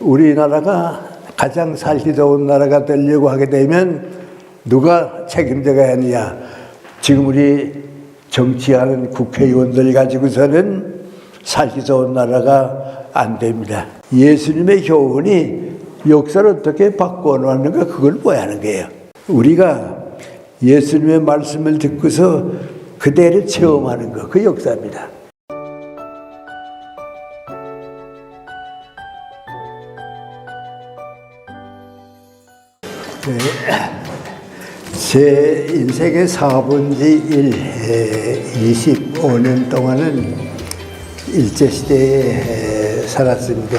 우리나라가 가장 살기 좋은 나라가 되려고 하게 되면 누가 책임져야 하느냐. 지금 우리 정치하는 국회의원들 가지고서는 살기 좋은 나라가 안 됩니다. 예수님의 교훈이 역사를 어떻게 바꿔놓았는가, 그걸 보여야 하는 거예요. 우리가 예수님의 말씀을 듣고서 그대로 체험하는 거, 그 역사입니다. 제 인생의 4분의 1, 25년 동안은 일제시대에 살았습니다.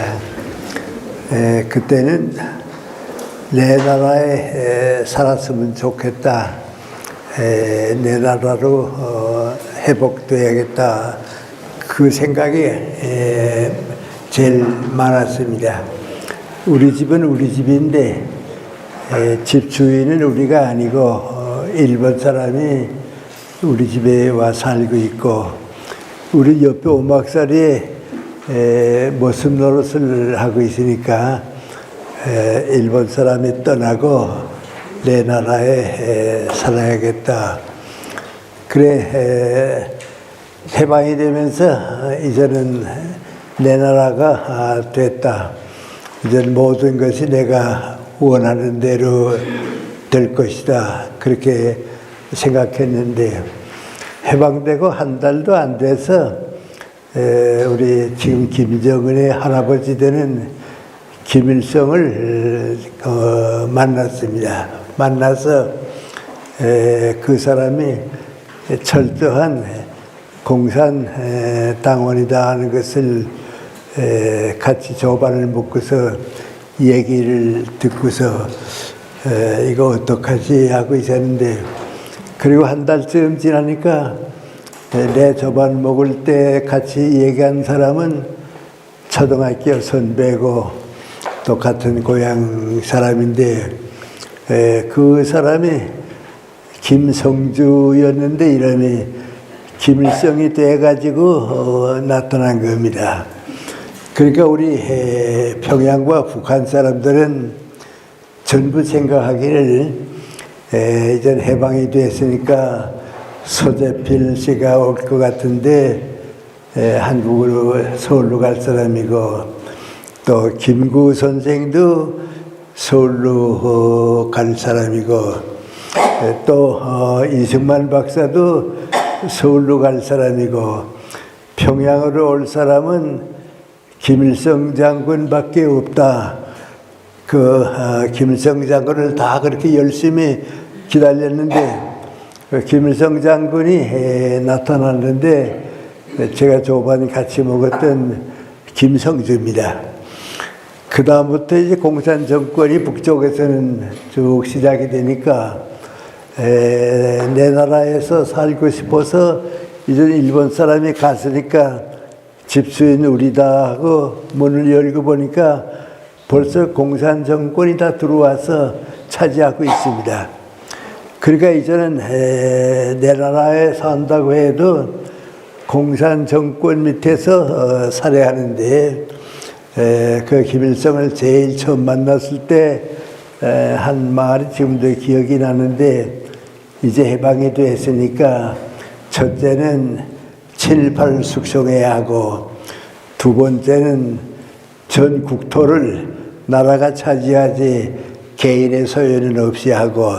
그때는 내 나라에 살았으면 좋겠다. 내 나라로 회복돼야겠다. 그 생각이 제일 많았습니다. 우리 집은 우리 집인데 집 주인은 우리가 아니고 일본 사람이 우리 집에 와 살고 있고, 우리 옆에 오막살이에 모습 노릇을 하고 있으니까 일본 사람이 떠나고 내 나라에 살아야겠다. 그래 해방이 되면서 이제는 내 나라가 됐다. 이제 모든 것이 내가 원하는 대로 될 것이다. 그렇게 생각했는데 해방되고 한 달도 안 돼서 우리 지금 김정은의 할아버지 되는 김일성을 만났습니다. 만나서 그 사람이 철저한 공산당원이다 하는 것을 같이 조반을 묶어서 얘기를 듣고서 이거 어떡하지 하고 있었는데, 그리고 한 달쯤 지나니까 내 조반 먹을 때 같이 얘기한 사람은 초등학교 선배고 또 같은 고향 사람인데 그 사람이 김성주였는데 이름이 김일성이 돼가지고 나타난 겁니다. 그러니까 우리 평양과 북한 사람들은 전부 생각하기를 이제 해방이 됐으니까 소재필 씨가 올 것 같은데 한국으로 서울로 갈 사람이고, 또 김구 선생도 서울로 갈 사람이고, 또 이승만 박사도 서울로 갈 사람이고, 평양으로 올 사람은 김일성 장군밖에 없다. 김일성 장군을 다 그렇게 열심히 기다렸는데 김일성 장군이 나타났는데 제가 조반이 같이 먹었던 김성주입니다. 그 다음부터 이제 공산 정권이 북쪽에서는 쭉 시작이 되니까 내 나라에서 살고 싶어서 이제 일본 사람이 갔으니까 집주인 우리다 하고 문을 열고 보니까 벌써 공산 정권이 다 들어와서 차지하고 있습니다. 그러니까 이제는 내 나라에 산다고 해도 공산 정권 밑에서 살아야 하는데, 그 김일성을 제일 처음 만났을 때 한 말이 지금도 기억이 나는데, 이제 해방이 됐으니까 첫째는 친일파를 숙성해야 하고, 두 번째는 전 국토를 나라가 차지하지 개인의 소유는 없이 하고,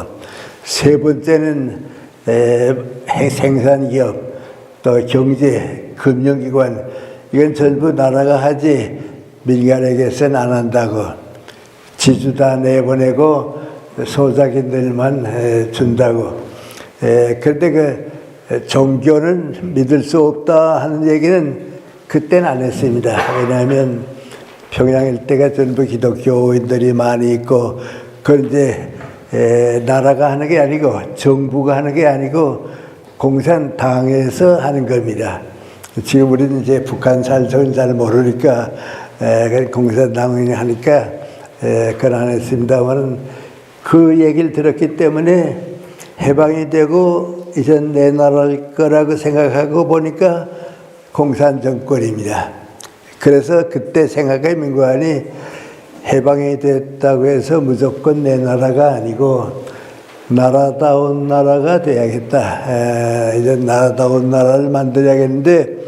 세 번째는 생산기업, 또 경제, 금융기관, 이건 전부 나라가 하지 민간에게서는 안 한다고, 지주 다 내보내고 소작인들만 준다고. 그런데 그 종교는 믿을 수 없다 하는 얘기는 그때는 안 했습니다. 왜냐하면 평양 일대가 전부 기독교인들이 많이 있고, 그런데 나라가 하는 게 아니고 정부가 하는 게 아니고 공산당에서 하는 겁니다. 지금 우리는 이제 북한 살서는 잘 모르니까 공산당이 하니까 그건 안 했습니다만, 그 얘기를 들었기 때문에 해방이 되고 이제 내 나라일 거라고 생각하고 보니까 공산 정권입니다. 그래서 그때 생각해 민관이 해방이 됐다고 해서 무조건 내 나라가 아니고 나라다운 나라가 돼야겠다. 이제 나라다운 나라를 만들어야겠는데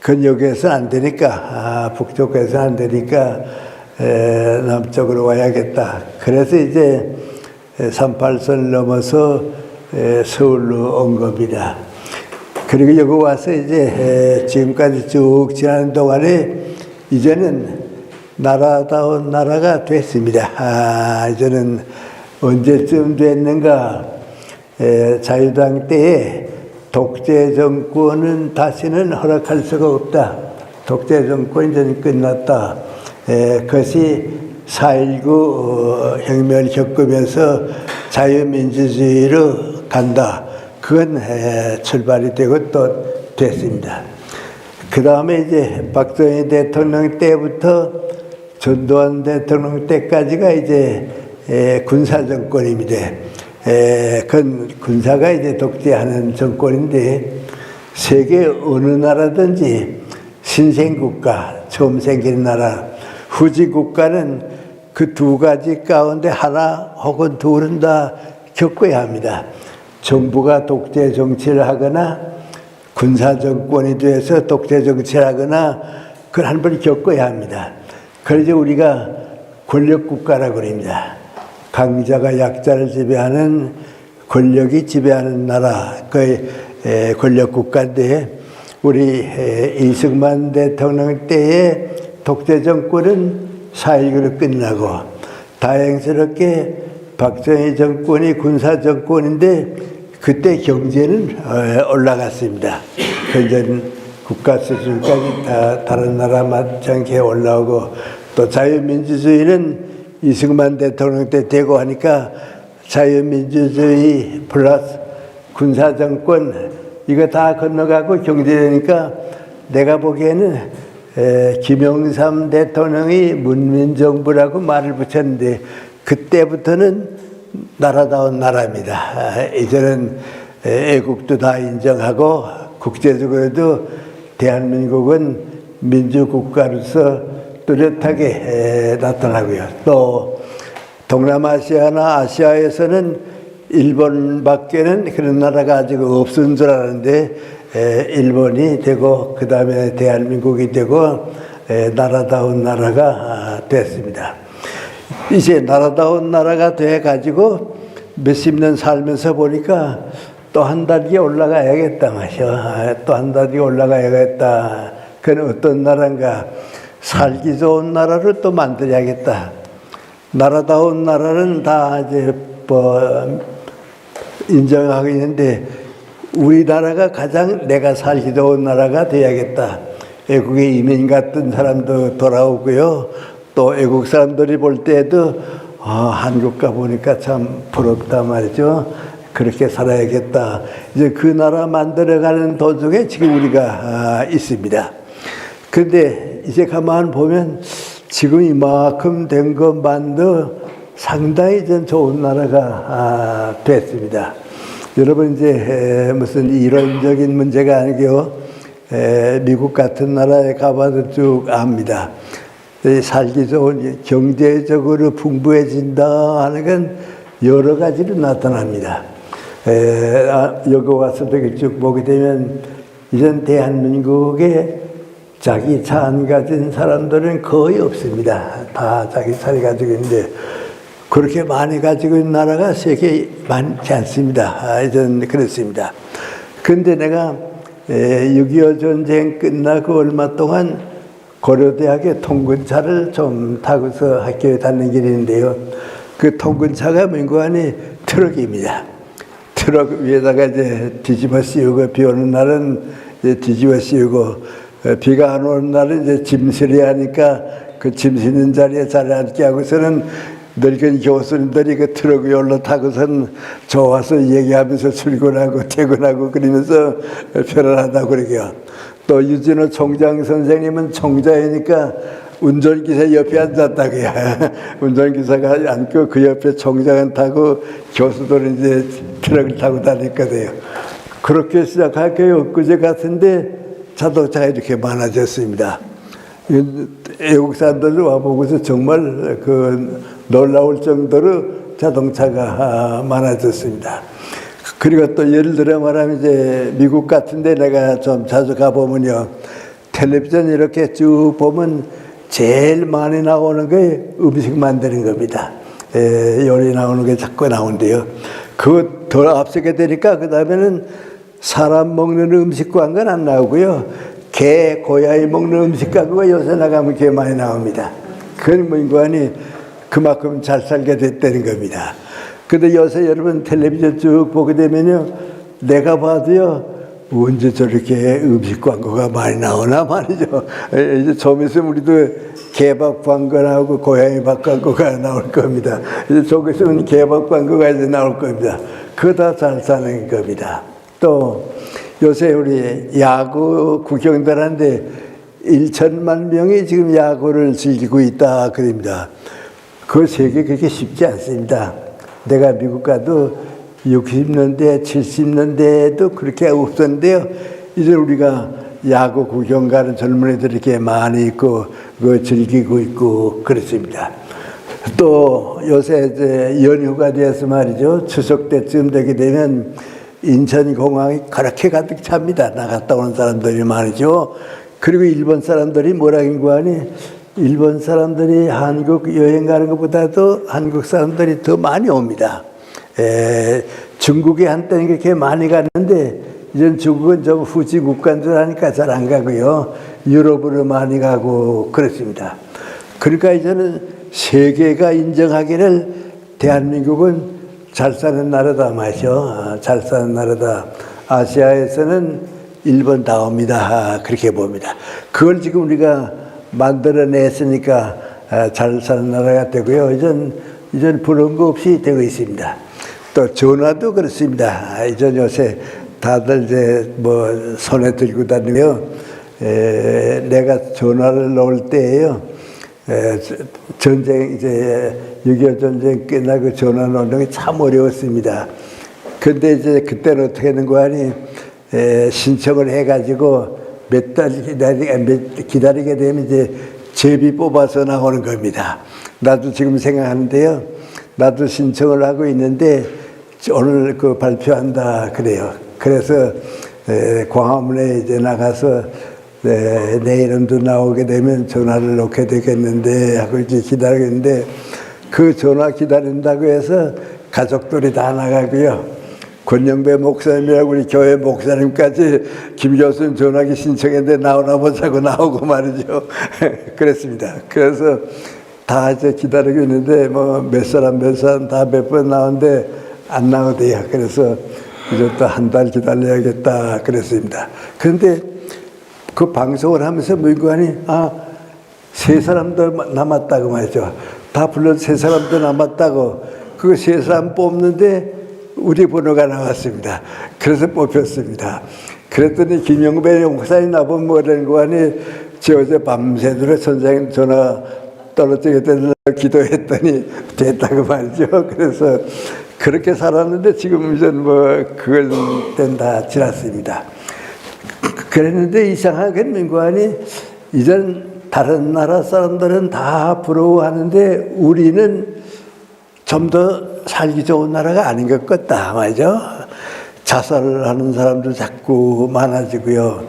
그건 여기에서는 안 되니까 북쪽에서는 안 되니까 남쪽으로 와야겠다. 그래서 이제 38선을 넘어서 서울로 온 겁니다. 그리고 여기 와서 이제 지금까지 쭉 지나는 동안에 이제는 나라다운 나라가 됐습니다. 이제는 언제쯤 됐는가? 자유당 때에 독재 정권은 다시는 허락할 수가 없다. 독재 정권이 이제 끝났다. 그것이 4.19 혁명을 겪으면서 자유민주주의로 간다. 그건 출발이 되고 또 됐습니다. 그 다음에 이제 박정희 대통령 때부터 전두환 대통령 때까지가 이제 군사정권입니다. 그건 군사가 이제 독재하는 정권인데 세계 어느 나라든지 신생국가, 처음 생긴 나라, 후지국가는 그 두 가지 가운데 하나 혹은 둘은 다 겪어야 합니다. 정부가 독재 정치를 하거나 군사정권이 돼서 독재 정치를 하거나 그걸 한 번 겪어야 합니다. 그래서 우리가 권력국가라고 그럽니다. 강자가 약자를 지배하는 권력이 지배하는 나라, 그 권력국가인데 우리 이승만 대통령 때의 독재 정권은 4.19로 끝나고 다행스럽게 박정희 정권이 군사 정권인데 그때 경제는 올라갔습니다. 경제는 국가 수준까지 다 다른 나라 마찬가지에 올라오고 또 자유민주주의는 이승만 대통령 때 되고 하니까 자유민주주의 플러스 군사정권 이거 다 건너가고 경제되니까 내가 보기에는 김영삼 대통령이 문민정부라고 말을 붙였는데 그때부터는 나라다운 나라입니다. 이제는 애국도 다 인정하고 국제적으로도 대한민국은 민주국가로서 뚜렷하게 나타나고요. 또 동남아시아나 아시아에서는 일본밖에는 그런 나라가 아직 없은 줄 알았는데 일본이 되고 그 다음에 대한민국이 되고 나라다운 나라가 됐습니다. 이제 나라다운 나라가 돼가지고 몇십 년 살면서 보니까 또 한 단계 올라가야겠다 마셔. 또 한 단계 올라가야겠다. 그건 어떤 나라인가? 살기 좋은 나라를 또 만들어야겠다. 나라다운 나라는 다 이제 인정하고 있는데 우리나라가 가장 내가 살기 좋은 나라가 돼야겠다. 외국의 이민 같은 사람도 돌아오고요. 또 외국 사람들이 볼 때도 한국 가보니까 참 부럽다 말이죠. 그렇게 살아야겠다. 이제 그 나라 만들어가는 도중에 지금 우리가 있습니다. 그런데 이제 가만 보면 지금 이만큼 된 것만도 상당히 좀 좋은 나라가 됐습니다. 여러분 이제 무슨 이론적인 문제가 아니고요. 미국 같은 나라에 가봐도 쭉 압니다. 살기 좋은 경제적으로 풍부해진다 하는 건 여러 가지로 나타납니다. 여기 와서 이렇게 쭉 보게 되면 이전 대한민국에 자기 차 안 가진 사람들은 거의 없습니다. 다 자기 차를 가지고 있는데 그렇게 많이 가지고 있는 나라가 세계에 많지 않습니다. 이전 그렇습니다. 그런데 내가 6.25 전쟁 끝나고 얼마 동안 고려대학의 통근차를 좀 타고서 학교에 다니는 길인데요. 그 통근차가 민관이 트럭입니다. 트럭 위에다가 이제 뒤집어 씌우고 비 오는 날은 이제 뒤집어 씌우고 비가 안 오는 날은 이제 짐수리 하니까 그 짐 싣는 자리에 자리 앉게 하고서는 늙은 교수님들이 그 트럭 위에 올라타고선 좋아서 얘기하면서 출근하고 퇴근하고 그러면서 편안하다고 그러게요. 또 유진호 총장 선생님은 총장이니까 운전기사 옆에 앉았다고요. 운전기사가 앉고 그 옆에 총장은 타고 교수들은 이제 트럭을 타고 다녔거든요. 그렇게 시작할게요. 엊그제 같은데 자동차가 이렇게 많아졌습니다. 외국 사람들 와보고서 정말 그 놀라울 정도로 자동차가 많아졌습니다. 그리고 또 예를 들어 말하면 이제 미국 같은데 내가 좀 자주 가보면요, 텔레비전 이렇게 쭉 보면 제일 많이 나오는 게 음식 만드는 겁니다. 요리 나오는 게 자꾸 나오는데요. 그거 더 앞서게 되니까 그 다음에는 사람 먹는 음식 광고는 안 나오고요. 개, 고양이 먹는 음식 광고가 요새 나가면 개 많이 나옵니다. 그건 뭐 인간이 그만큼 잘 살게 됐다는 겁니다. 근데 요새 여러분 텔레비전 쭉 보게 되면요, 내가 봐도요, 언제 저렇게 음식 광고가 많이 나오나 말이죠. 이제 좀 있으면 우리도 개밥 광고 나오고 고양이 밥 광고가 나올 겁니다. 이제 좀 있으면 개밥 광고가 이제 나올 겁니다. 그거 다 잘 사는 겁니다. 또 요새 우리 야구 구경들 하는데 1천만 명이 지금 야구를 즐기고 있다 그럽니다. 그 세계 그렇게 쉽지 않습니다. 내가 미국 가도 60년대, 70년대에도 그렇게 없었는데요. 이제 우리가 야구 구경 가는 젊은이들이 이렇게 많이 있고, 그 즐기고 있고, 그렇습니다. 또 요새 이제 연휴가 돼서 말이죠. 추석 때쯤 되게 되면 인천공항이 그렇게 가득 찹니다. 나갔다 오는 사람들이 말이죠. 그리고 일본 사람들이 뭐라고 하니, 일본 사람들이 한국 여행 가는 것보다도 한국 사람들이 더 많이 옵니다. 중국에 한때는 그렇게 많이 갔는데 이제 중국은 좀 후지 국가인 줄 아니까 잘 안 가고요. 유럽으로 많이 가고 그렇습니다. 그러니까 이제는 세계가 인정하기를 대한민국은 잘 사는 나라다 말이죠. 잘 사는 나라다. 아시아에서는 일본 다음이다. 그렇게 봅니다. 그걸 지금 우리가 만들어냈으니까 잘 사는 나라가 되고요. 이젠 부러운 거 없이 되고 있습니다. 또 전화도 그렇습니다. 이전 요새 다들 이제 뭐 손에 들고 다니며 내가 전화를 놓을 때에요. 전쟁 이제 6.25 전쟁 끝나고 전화 놓는 게 참 어려웠습니다. 근데 이제 그때는 어떻게 하는 거 아니 신청을 해가지고 몇 달 기다리게 되면 이제 제비 뽑아서 나오는 겁니다. 나도 지금 생각하는데요. 나도 신청을 하고 있는데 오늘 그 발표한다 그래요. 그래서 광화문에 이제 나가서 내 이름도 나오게 되면 전화를 놓게 되겠는데 하고 이제 기다리는데 그 전화 기다린다고 해서 가족들이 다 나가고요. 권영배 목사님이라고 우리 교회 목사님까지 김 교수님 전화기 신청했는데 나오나 보자고 나오고 말이죠. 그랬습니다. 그래서 다 이제 기다리고 있는데 뭐 몇 사람 다 몇 번 나오는데 안 나오대요. 그래서 이제 또 한 달 기다려야겠다 그랬습니다. 그런데 그 방송을 하면서 문관이 세 사람도 남았다고 말이죠. 다 불러 세 사람도 남았다고. 그 세 사람 뽑는데 우리 번호가 나왔습니다. 그래서 뽑혔습니다. 그랬더니 김영배 목사님 나보면 뭐라는 거 아니, 저 어제 밤새도록 선생님 전화 떨어지게 되는 기도했더니 됐다고 말이죠. 그래서 그렇게 살았는데 지금 이제 뭐 그걸 다 지났습니다. 그랬는데 이상하게 민관이 이젠 다른 나라 사람들은 다 부러워하는데 우리는 좀 더 살기 좋은 나라가 아닌 것 같다 말이죠. 자살을 하는 사람도 자꾸 많아지고요.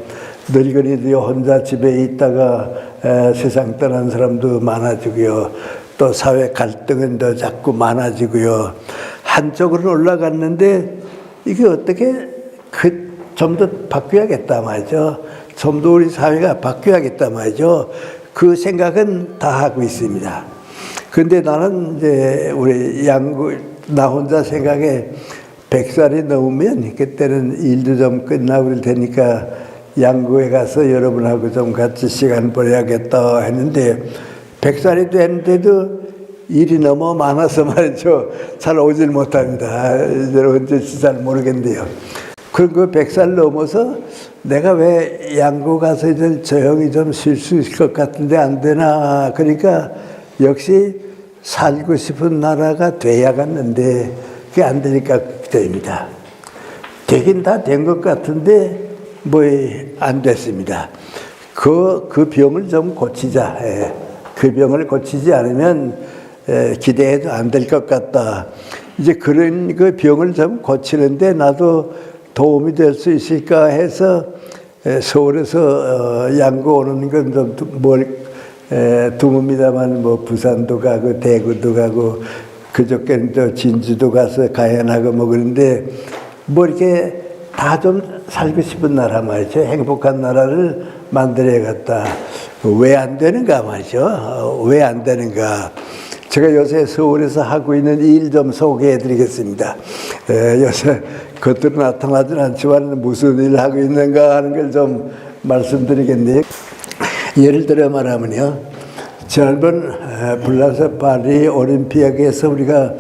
늙은이들이 혼자 집에 있다가 세상 떠난 사람도 많아지고요. 또 사회 갈등은 더 자꾸 많아지고요. 한쪽으로 올라갔는데 이게 어떻게 좀 더 바뀌어야겠다 말이죠. 좀 더 우리 사회가 바뀌어야겠다 말이죠. 그 생각은 다 하고 있습니다. 근데 나는 이제 우리 나 혼자 생각에 100살이 넘으면 그때는 일도 좀 끝나고 그럴 테니까 양구에 가서 여러분하고 좀 같이 시간 보내야겠다 했는데 100살이 됐는데도 일이 너무 많아서 말이죠. 잘 오질 못합니다. 이제 언제지 잘 모르겠는데요. 그럼 그 100살 넘어서 내가 왜 양구 가서 이제 조용히 좀 쉴 수 있을 것 같은데 안 되나. 그러니까 역시 살고 싶은 나라가 돼야겠는데 그게 안 되니까 됩니다. 되긴 다 된 것 같은데 뭐 안 됐습니다. 그 병을 좀 고치자. 예. 그 병을 고치지 않으면 기대해도 안 될 것 같다. 이제 그런 그 병을 좀 고치는데 나도 도움이 될 수 있을까 해서 서울에서 양구 오는 건 좀 드뭅니다만 뭐 부산도 가고 대구도 가고 그저께는 또 진주도 가서 가연하고 뭐 그런데 뭐 이렇게 다 좀 살고 싶은 나라 말이죠. 행복한 나라를 만들어야겠다. 왜 안 되는가 말이죠. 왜 안 되는가. 제가 요새 서울에서 하고 있는 일 좀 소개해 드리겠습니다. 요새 겉으로 나타나진 않지만 무슨 일을 하고 있는가 하는 걸 좀 말씀드리겠네요. 예를 들어 말하면요. 지난번 불란서 파리 올림피아에서 우리가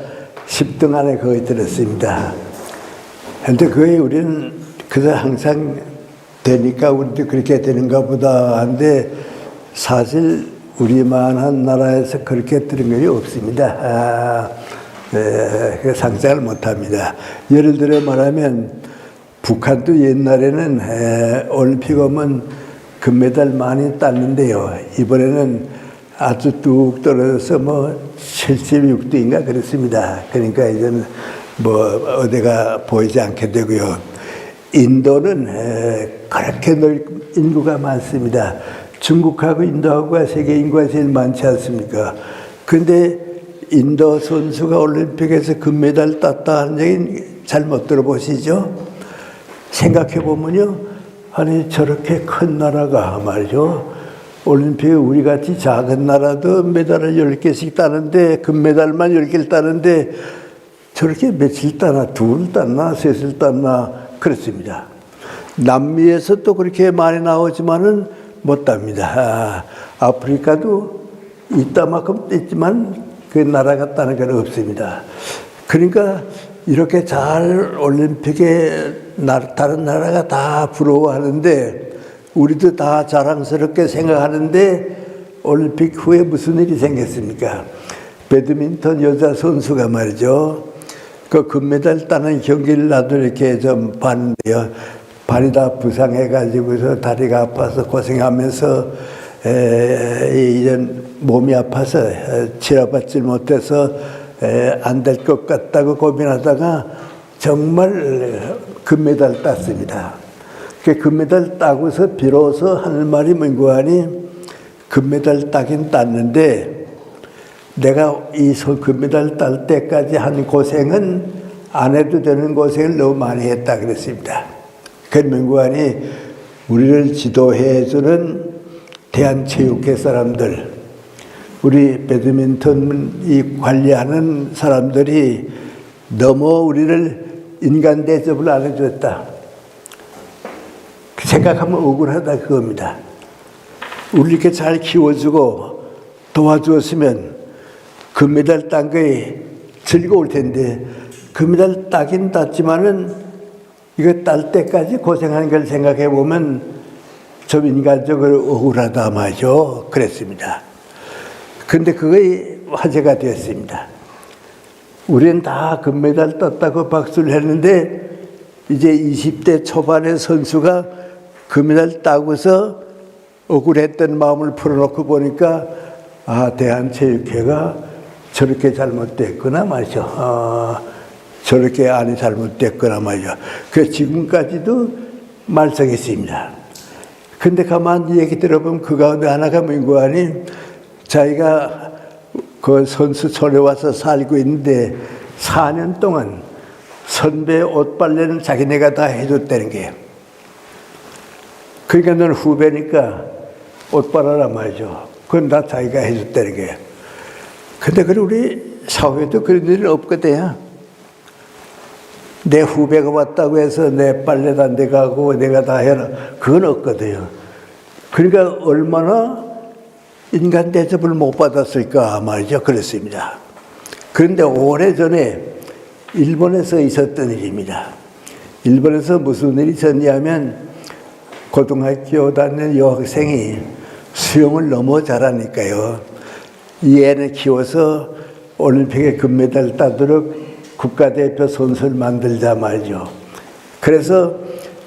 10등 안에 거의 들었습니다. 그런데 거의 우리는 그래서 항상 되니까 우리도 그렇게 되는가 보다 하는데 사실 우리만한 나라에서 그렇게 들은 일이 없습니다. 상상을 못합니다. 예를 들어 말하면 북한도 옛날에는 올림픽 오면 금메달 많이 땄는데요. 이번에는 아주 뚝 떨어져서 뭐 76등인가 그렇습니다. 그러니까 이제는 뭐 어디가 보이지 않게 되고요. 인도는 그렇게 인구가 많습니다. 중국하고 인도하고 세계 인구가 제일 많지 않습니까? 그런데 인도 선수가 올림픽에서 금메달 땄다 하는 얘기는 잘못 들어보시죠? 생각해 보면요. 아니 저렇게 큰 나라가 말이죠. 올림픽에 우리같이 작은 나라도 메달을 10개씩 따는데 금메달만 10개를 따는데 저렇게 며칠 따나 둘 땄나 셋을 땄나 그렇습니다. 남미에서 또 그렇게 많이 나오지만은 못 땁니다. 아프리카도 이따만큼 있지만 그 나라 같다는 건 없습니다. 그러니까 이렇게 잘 올림픽에 다른 나라가 다 부러워하는데 우리도 다 자랑스럽게 생각하는데 올림픽 후에 무슨 일이 생겼습니까? 배드민턴 여자 선수가 말이죠. 그 금메달 따는 경기를 나도 이렇게 좀 봤는데요. 발이 다 부상해가지고서 다리가 아파서 고생하면서 이제 몸이 아파서 치료받지 못해서 안 될 것 같다고 고민하다가 정말 금메달 땄습니다. 그 금메달 따고서 비로소 하는 말이 뭔고 하니 금메달 따긴 땄는데 내가 이 금메달 딸 때까지 한 고생은 안 해도 되는 고생을 너무 많이 했다 그랬습니다. 그 뭔고 하니 우리를 지도해주는 대한체육회 사람들, 우리 배드민턴 이 관리하는 사람들이 너무 우리를 인간 대접을 안 해줬다. 생각하면 억울하다 그겁니다. 우리 이렇게 잘 키워주고 도와주었으면 금메달 딴 거에 즐거울 텐데 금메달 따긴 땄지만은 이거 딸 때까지 고생하는 걸 생각해 보면 좀 인간적으로 억울하다 말이죠. 그랬습니다. 근데 그게 화제가 되었습니다. 우리는 다 금메달 땄다고 박수를 했는데 이제 20대 초반의 선수가 금메달 따고서 억울했던 마음을 풀어놓고 보니까 아, 대한체육회가 저렇게 잘못됐구나 말이죠. 저렇게 안이 잘못됐거나 말이죠. 그 지금까지도 말썽했습니다. 근데 가만히 얘기 들어보면 그 가운데 하나가 뭔고 하니 자기가 그 선수촌에 와서 살고 있는데 4년 동안 선배 옷 빨래는 자기네가 다 해줬다는 게요. 그러니까 너는 후배니까 옷 빨아라 말이죠. 그건 다 자기가 해줬다는 게요. 근데 우리 사회도 그런 일은 없거든요. 내 후배가 왔다고 해서 내 빨래다 내가 하고 내가 다 해라. 그건 없거든요. 그러니까 얼마나 인간 대접을 못 받았을까 말이죠. 그렇습니다. 그런데 오래전에 일본에서 있었던 일입니다. 일본에서 무슨 일이 있었냐면 고등학교 다니는 여학생이 수영을 너무 잘하니까요. 이 애를 키워서 올림픽에 금메달 따도록 국가대표 선수를 만들자 말이죠. 그래서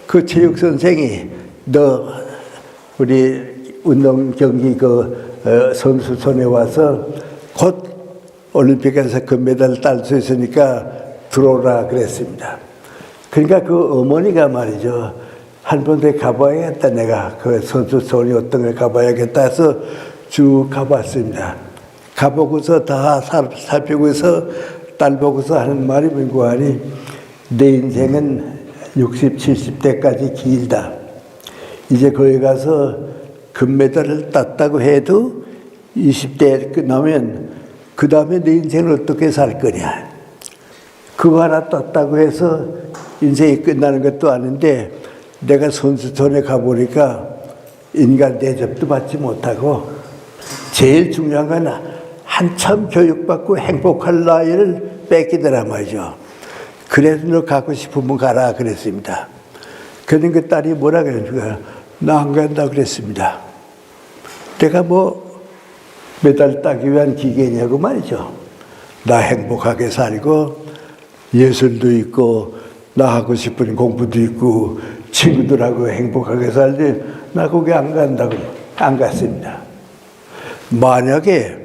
그 체육선생이 너 우리 운동 경기 선수 손에 와서 곧 올림픽에서 금메달 딸 수 있으니까 들어오라 그랬습니다. 그러니까 그 어머니가 말이죠. 한 번에 가봐야겠다. 내가 그 선수 손이 어떤 걸 가봐야겠다 해서 쭉 가봤습니다. 가보고서 다 살피고서 딸 보고서 하는 말이 뭔고 하니 내 인생은 60, 70대까지 길다. 이제 거기 가서 금메달을 땄다고 해도 20대 끝나면 그 다음에 내 인생을 어떻게 살 거냐. 그거 하나 땄다고 해서 인생이 끝나는 것도 아닌데 내가 선수촌에 가보니까 인간 대접도 받지 못하고 제일 중요한 건 한참 교육받고 행복할 나이를 뺏기더라 말이죠. 그래서 너 가고 싶으면 가라 그랬습니다. 그런데 그 딸이 뭐라 그랬습니까? 나 안 간다 그랬습니다. 내가 뭐 메달 따기 위한 기계냐고 말이죠. 나 행복하게 살고 예술도 있고 나 하고 싶은 공부도 있고 친구들하고 행복하게 살지 나 거기 안 간다고 안 갔습니다. 만약에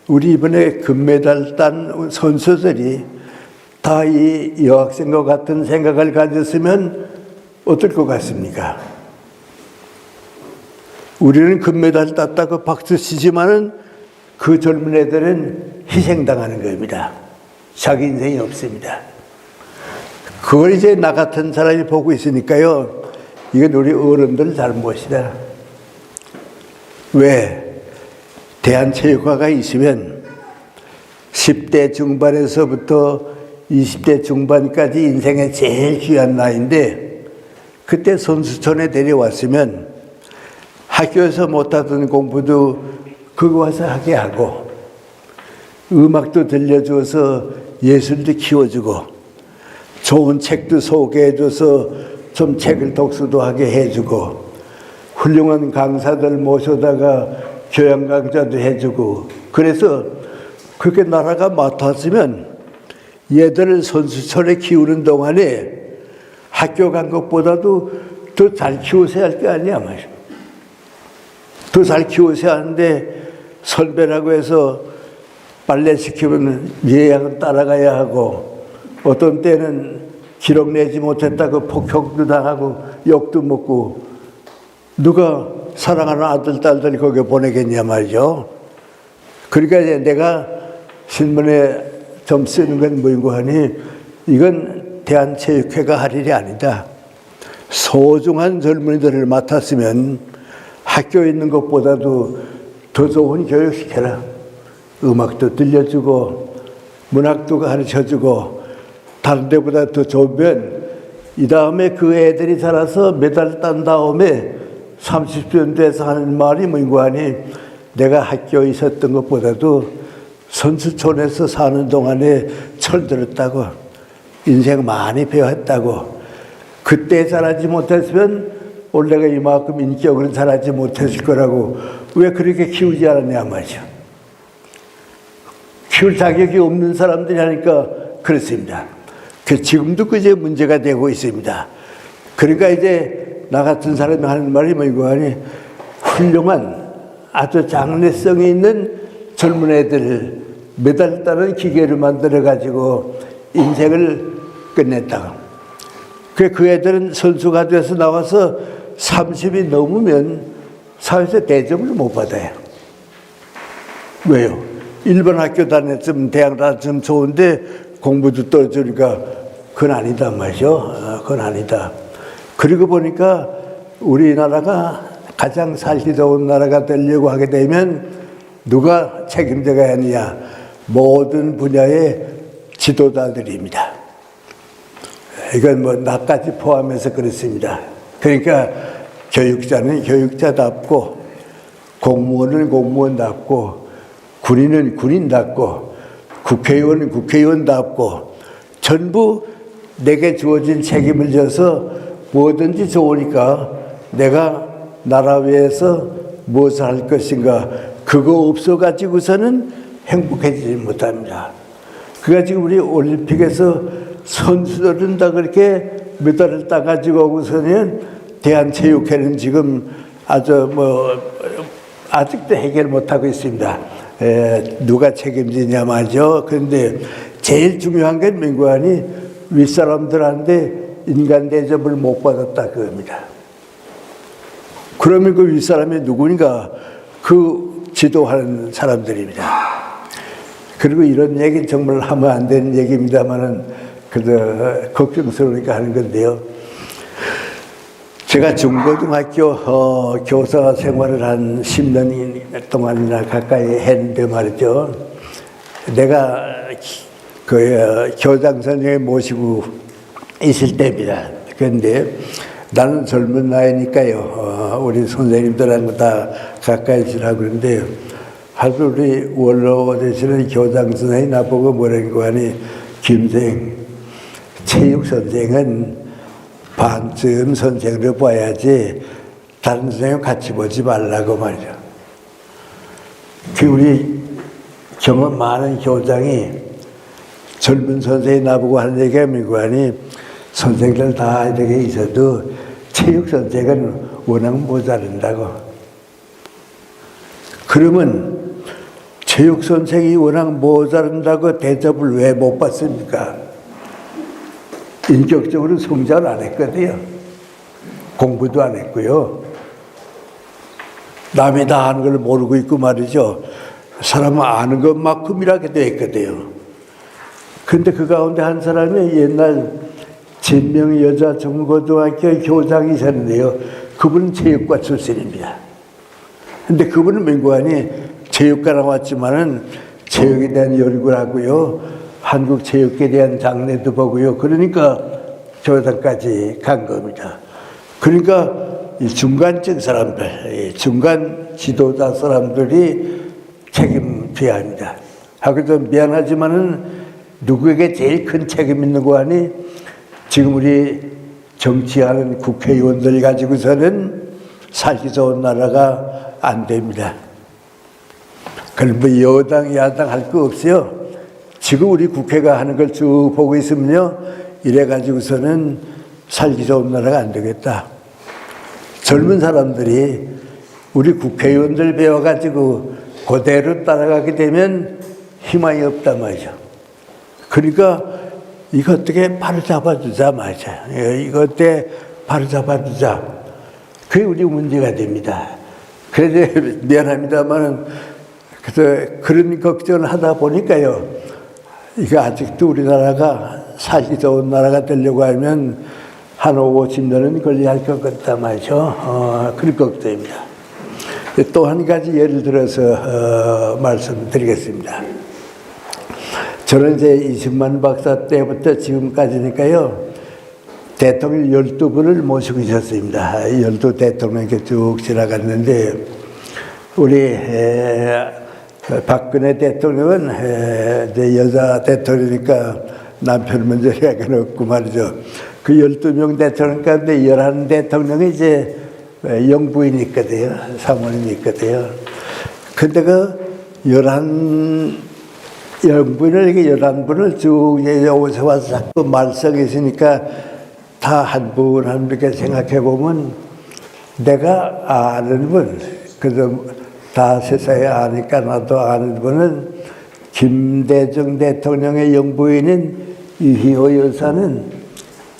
우리 이번에 금메달 딴 선수들이 다 이 여학생과 같은 생각을 가졌으면 어떨 것 같습니까? 우리는 금메달 땄다고 박수 치지만은 그 젊은 애들은 희생당하는 겁니다. 자기 인생이 없습니다. 그걸 이제 나 같은 사람이 보고 있으니까요. 이건 우리 어른들 잘못이다. 왜? 대한체육회가 있으면 10대 중반에서부터 20대 중반까지 인생의 제일 귀한 나이인데 그때 선수촌에 데려왔으면 학교에서 못하던 공부도 거기 와서 하게 하고 음악도 들려줘서 예술도 키워주고 좋은 책도 소개해줘서 좀 책을 독서도 하게 해주고 훌륭한 강사들 모셔다가 교양 강좌도 해주고 그래서 그렇게 나라가 맡았으면 얘들을 선수촌에 키우는 동안에 학교 간 것보다도 더 잘 키워서야 할 거 아니야 말이야. 더 잘 키워서야 하는데 선배라고 해서 빨래 시키면 예약은 따라가야 하고 어떤 때는 기록 내지 못했다고 폭격도 당하고 욕도 먹고 누가 사랑하는 아들, 딸들 거기에 보내겠냐 말이죠. 그러니까 이제 내가 신문에 좀 쓰는 건 뭐인고 하니 이건 대한체육회가 할 일이 아니다. 소중한 젊은이들을 맡았으면 학교에 있는 것보다도 더 좋은 교육시켜라. 음악도 들려주고 문학도 가르쳐주고 다른 데보다 더 좋으면 이 다음에 그 애들이 자라서 메달 딴 다음에 30년 돼서 하는 말이 뭔고 하니 내가 학교에 있었던 것보다도 선수촌에서 사는 동안에 철들었다고 인생 많이 배웠다고 그때 잘하지 못했으면 원래가 이만큼 인격을 잘하지 못했을 거라고 왜 그렇게 키우지 않았냐 말이죠. 키울 자격이 없는 사람들이 하니까 그렇습니다. 지금도 그게 문제가 되고 있습니다. 그러니까 이제 나 같은 사람이 하는 말이 뭐고 하니 훌륭한 아주 장래성이 있는 젊은 애들을 메달 따는 기계를 만들어가지고 인생을 끝냈다고. 그 애들은 선수가 돼서 나와서 30이 넘으면 사회에서 대접을 못 받아요. 왜요? 일반 학교 다녔으면 대학 다녔으면 좋은데 공부도 떨어지니까 그건 아니다 말이죠. 그건 아니다. 그리고 보니까 우리나라가 가장 살기 좋은 나라가 되려고 하게 되면 누가 책임져야 하느냐. 모든 분야의 지도자들입니다. 이건 뭐 나까지 포함해서 그렇습니다. 그러니까 교육자는 교육자답고 공무원은 공무원답고 군인은 군인답고 국회의원은 국회의원답고 전부 내게 주어진 책임을 져서 뭐든지 좋으니까 내가 나라 위해서 무엇을 할 것인가 그거 없어가지고서는 행복해지지 못합니다. 그러니까 지금 우리 올림픽에서 선수들은 다 그렇게 메달을 따가지고 오고서는 대한체육회는 지금 아주 아직도 해결 못하고 있습니다. 누가 책임지냐 말이죠. 그런데 제일 중요한 건 민관이 윗사람들한테 인간 대접을 못 받았다 그겁니다. 그러면 그 윗사람이 누구니까 그 지도하는 사람들입니다. 그리고 이런 얘기는 정말 하면 안 되는 얘기입니다만은 그저 걱정스러우니까 하는 건데요. 제가 중고등학교 교사 생활을 한 10년 동안이나 가까이 했는데 말이죠. 내가 그 교장 선생님 모시고 있을 때입니다. 그런데 나는 젊은 나이니까요. 우리 선생님들하고 다 가까이 지나고 그러는데 하루 우리 원로 되시는 교장 선생님이 나보고 뭐라고 하니 김생 체육 선생은 반쯤 선생으로 봐야지 다른 선생님 같이 보지 말라고 말이죠. 그 우리 경험 많은 교장이 젊은 선생이 나보고 하는 얘기가 민관이 선생들 다 이렇게 있어도 체육 선생은 워낙 모자른다고. 그러면 체육 선생이 워낙 모자른다고 대접을 왜 못 받습니까? 인격적으로 성장을 안 했거든요. 공부도 안 했고요. 남이 다 아는 걸 모르고 있고 말이죠. 사람은 아는 것만큼이라게 돼 있거든요. 근데 그 가운데 한 사람이 옛날 진명 여자 중고등학교 교장이셨는데요. 그분은 체육과 출신입니다. 근데 그분은 민관이 체육과 나왔지만은 체육에 대한 연구를 하고요. 한국 체육에 대한 장래도 보고요. 그러니까 교장까지 간 겁니다. 그러니까 이 중간층 사람들, 중간 지도자 사람들이 책임져야 합니다. 하고도 미안하지만은 누구에게 제일 큰 책임 있는 거 아니? 지금 우리 정치하는 국회의원들 가지고서는 살기 좋은 나라가 안 됩니다. 그럼 뭐 여당, 야당 할 거 없어요. 지금 우리 국회가 하는 걸 쭉 보고 있으면요. 이래가지고서는 살기 좋은 나라가 안 되겠다. 젊은 사람들이 우리 국회의원들 배워가지고 그대로 따라가게 되면 희망이 없단 말이죠. 그러니까 이거 어떻게 바로 잡아주자 말이죠. 이거 어떻게 바로 잡아주자. 그게 우리 문제가 됩니다. 그래서 미안합니다만은 그래서 그런 걱정을 하다 보니까요. 이거 아직도 우리나라가 살기 좋은 나라가 되려고 하면 한 50년은 걸려야 할 것 같다 말이죠. 그럴 걱정입니다. 또 한 가지 예를 들어서 말씀드리겠습니다. 저는 이제 이승만 박사 때부터 지금까지니까요. 대통령 12분을 모시고 있었습니다. 12 대통령이 쭉 지나갔는데 우리 박근혜 대통령은 이제 여자 대통령이니까 남편 먼저 얘기는 없고 말이죠. 그 12명 대통령 가운데 11 대통령이 이제 영부인이 있거든요. 사모님이 있거든요. 근데 그 11 영부인을 이렇게 11분을 쭉 여기서 와서 자꾸 말썽이 있으니까 다 한 분 한 분 이렇게 생각해 보면 내가 아는 분, 그래서 다 세상에 아니까 나도 아는 분은 김대중 대통령의 영부인인 이희호 여사는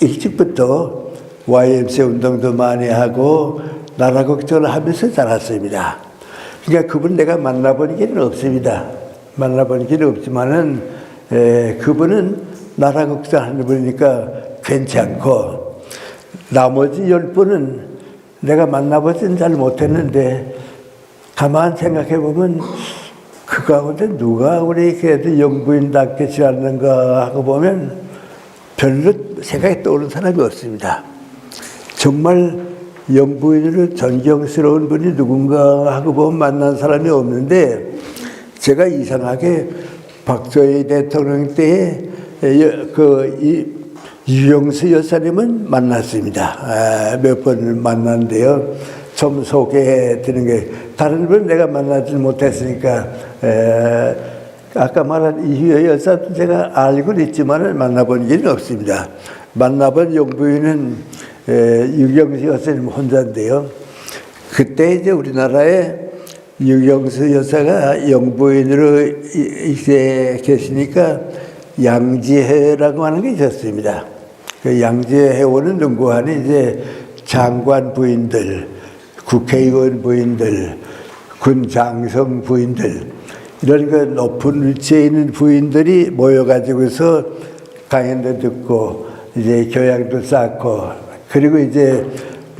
일찍부터 YMCA 운동도 많이 하고 나라 걱정을 하면서 자랐습니다. 그러니까 그분 내가 만나본 길은 없습니다. 만나본 길은 없지만은 그분은 나라 걱정하는 분이니까 괜찮고 나머지 10분은 내가 만나보지는 잘 못했는데 가만 생각해 보면 그 가운데 누가 우리 그래도 영부인답게 지았는가 하고 보면 별로 생각이 떠오르는 사람이 없습니다. 정말 영부인으로 존경스러운 분이 누군가 하고 보면 만난 사람이 없는데 제가 이상하게 박정희 대통령 때에 유영수 여사님은 만났습니다. 몇 번 만났는데요. 좀 소개해 드리는 게 다른 분 내가 만나지 못했으니까 아까 말한 이희호 여사도 제가 알고는 있지만 만나본 일은 없습니다. 만나본 영부인은 유경수 여사님 혼자인데요. 그때 이제 우리나라에 유경수 여사가 영부인으로 이제 계시니까 양지회라고 하는 게 있었습니다. 그 양지회 회원은 누구하니 이제 장관 부인들, 국회의원 부인들, 군 장성 부인들, 이런 그 높은 위치에 있는 부인들이 모여가지고서 강연도 듣고 이제 교양도 쌓고, 그리고 이제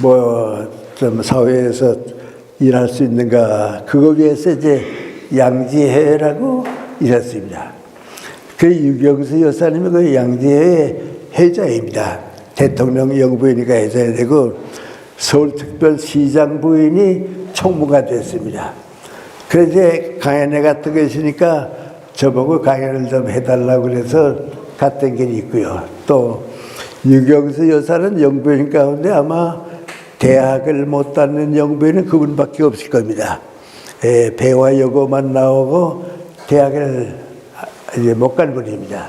뭐 좀 사회에서 일할 수 있는가, 그거 위해서 이제 양지회라고 있었습니다. 그 유경수 여사님이 그 양지회 회장입니다. 대통령 영부인이니까 해줘야 되고, 서울특별시장 부인이 총무가 됐습니다. 그래서 이제 강연회 같은 거 있으니까 저보고 강연을 좀 해달라고 그래서 갔던 길이 있고요. 또 유경수 여사는 영부인 가운데 아마 대학을 못 다니는 영부인은 그분밖에 없을 겁니다. 배와 여고만 나오고 대학을 이제 못 간 분입니다.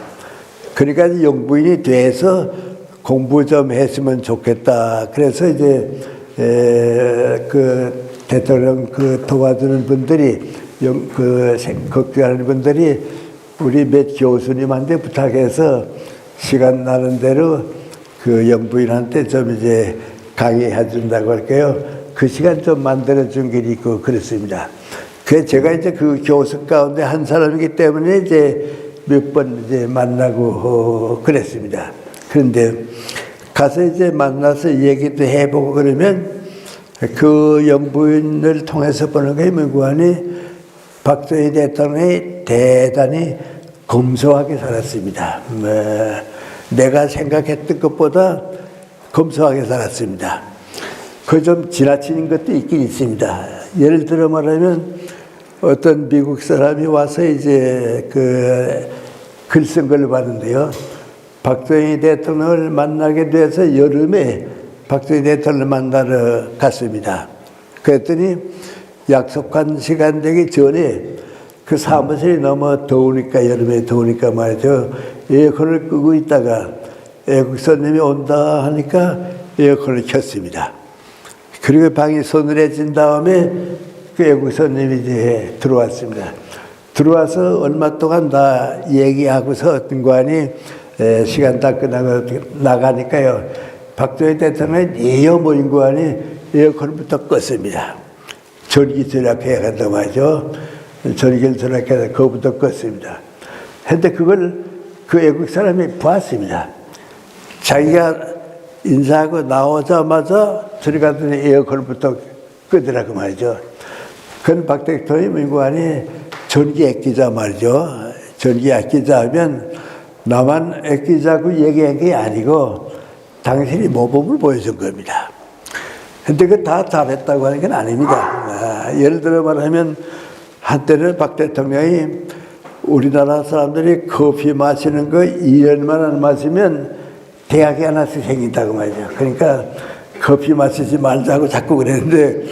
그러니까 영부인이 돼서 공부 좀 했으면 좋겠다. 그래서 이제 그 대통령 그 도와주는 분들이 걱정하는 분들이 우리 몇 교수님한테 부탁해서 시간 나는 대로 그 영부인한테 좀 이제 강의해 준다고 할게요. 그 시간 좀 만들어 준 길이 있고 그렇습니다. 그래서 제가 이제 그 교수 가운데 한 사람이기 때문에 이제 몇 번 이제 만나고 그랬습니다. 그런데 가서 이제 만나서 얘기도 해보고 그러면 그 영부인을 통해서 보는 게 뭐하니 박정희 대통령이 대단히 검소하게 살았습니다. 내가 생각했던 것보다 검소하게 살았습니다. 그 좀 지나치는 것도 있긴 있습니다. 예를 들어 말하면 어떤 미국 사람이 와서 이제 그 글 쓴 걸 봤는데요. 박정희 대통령을 만나게 돼서 여름에 박정희 대통령을 만나러 갔습니다. 그랬더니 약속한 시간 되기 전에 그 사무실이 너무 더우니까, 여름에 더우니까 말이죠. 에어컨을 끄고 있다가 외국 손님이 온다 하니까 에어컨을 켰습니다. 그리고 방이 서늘해진 다음에 그 외국 손님이 이제 들어왔습니다. 들어와서 얼마 동안 다 얘기하고서 어떤 거하니 시간 다 끝나고 나가니까요. 박정희 대통령이 예여 모인 거하니 에어컨부터 껐습니다. 전기 절약해야 한다고 하죠. 전기를 절약해서 그거부터 껐습니다. 근데 그걸 그 외국 사람이 보았습니다. 자기가 인사하고 나오자마자 들어가더니 에어컨부터 끄더라고 말이죠. 그건 박 대통령이 민구안이 전기 아끼자 말이죠. 전기 아끼자 하면 나만 아끼자고 얘기한 게 아니고 당신이 모범을 보여준 겁니다. 근데 그 다 잘했다고 하는 건 아닙니다. 예를 들어 말하면 한때는 박 대통령이 우리나라 사람들이 커피 마시는 거 2년만 안 마시면 대학이 하나씩 생긴다고 말이죠. 그러니까 커피 마시지 말자고 자꾸 그랬는데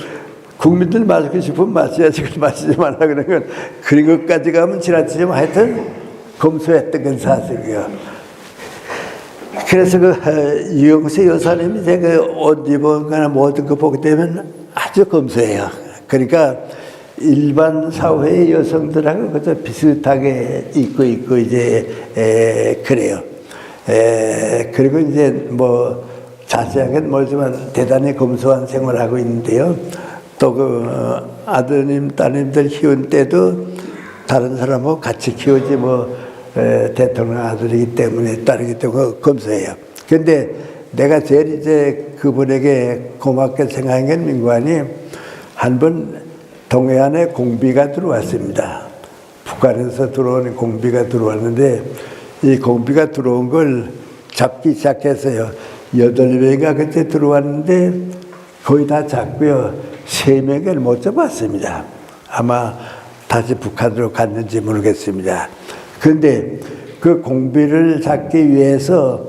국민들 마시고 싶으면 마셔야지 마시지 말라 그러는 건 그런 것까지 가면 지나치지만 하여튼 검소했던 건 사실이요. 그래서 그 유경수 여사님이 제가 옷 입은 거나 모든 거 보게 되면 아주 검소해요. 그러니까 일반 사회의 여성들하고 그저 비슷하게 입고 이제 그래요. 그리고 이제 뭐 자세하게는 모르지만 대단히 검소한 생활을 하고 있는데요. 또 그 아드님, 따님들 키운 때도 다른 사람하고 같이 키우지 뭐 대통령 아들이기 때문에 딸이기 때문에 검소해요. 그런데 내가 제일 이제 그분에게 고맙게 생각한 게 민구안이 한 번 동해안에 공비가 들어왔습니다. 북한에서 들어오는 공비가 들어왔는데 이 공비가 들어온 걸 잡기 시작했어요. 8명인가 그때 들어왔는데 거의 다 잡고요. 3명을 못 잡았습니다. 아마 다시 북한으로 갔는지 모르겠습니다. 그런데 그 공비를 잡기 위해서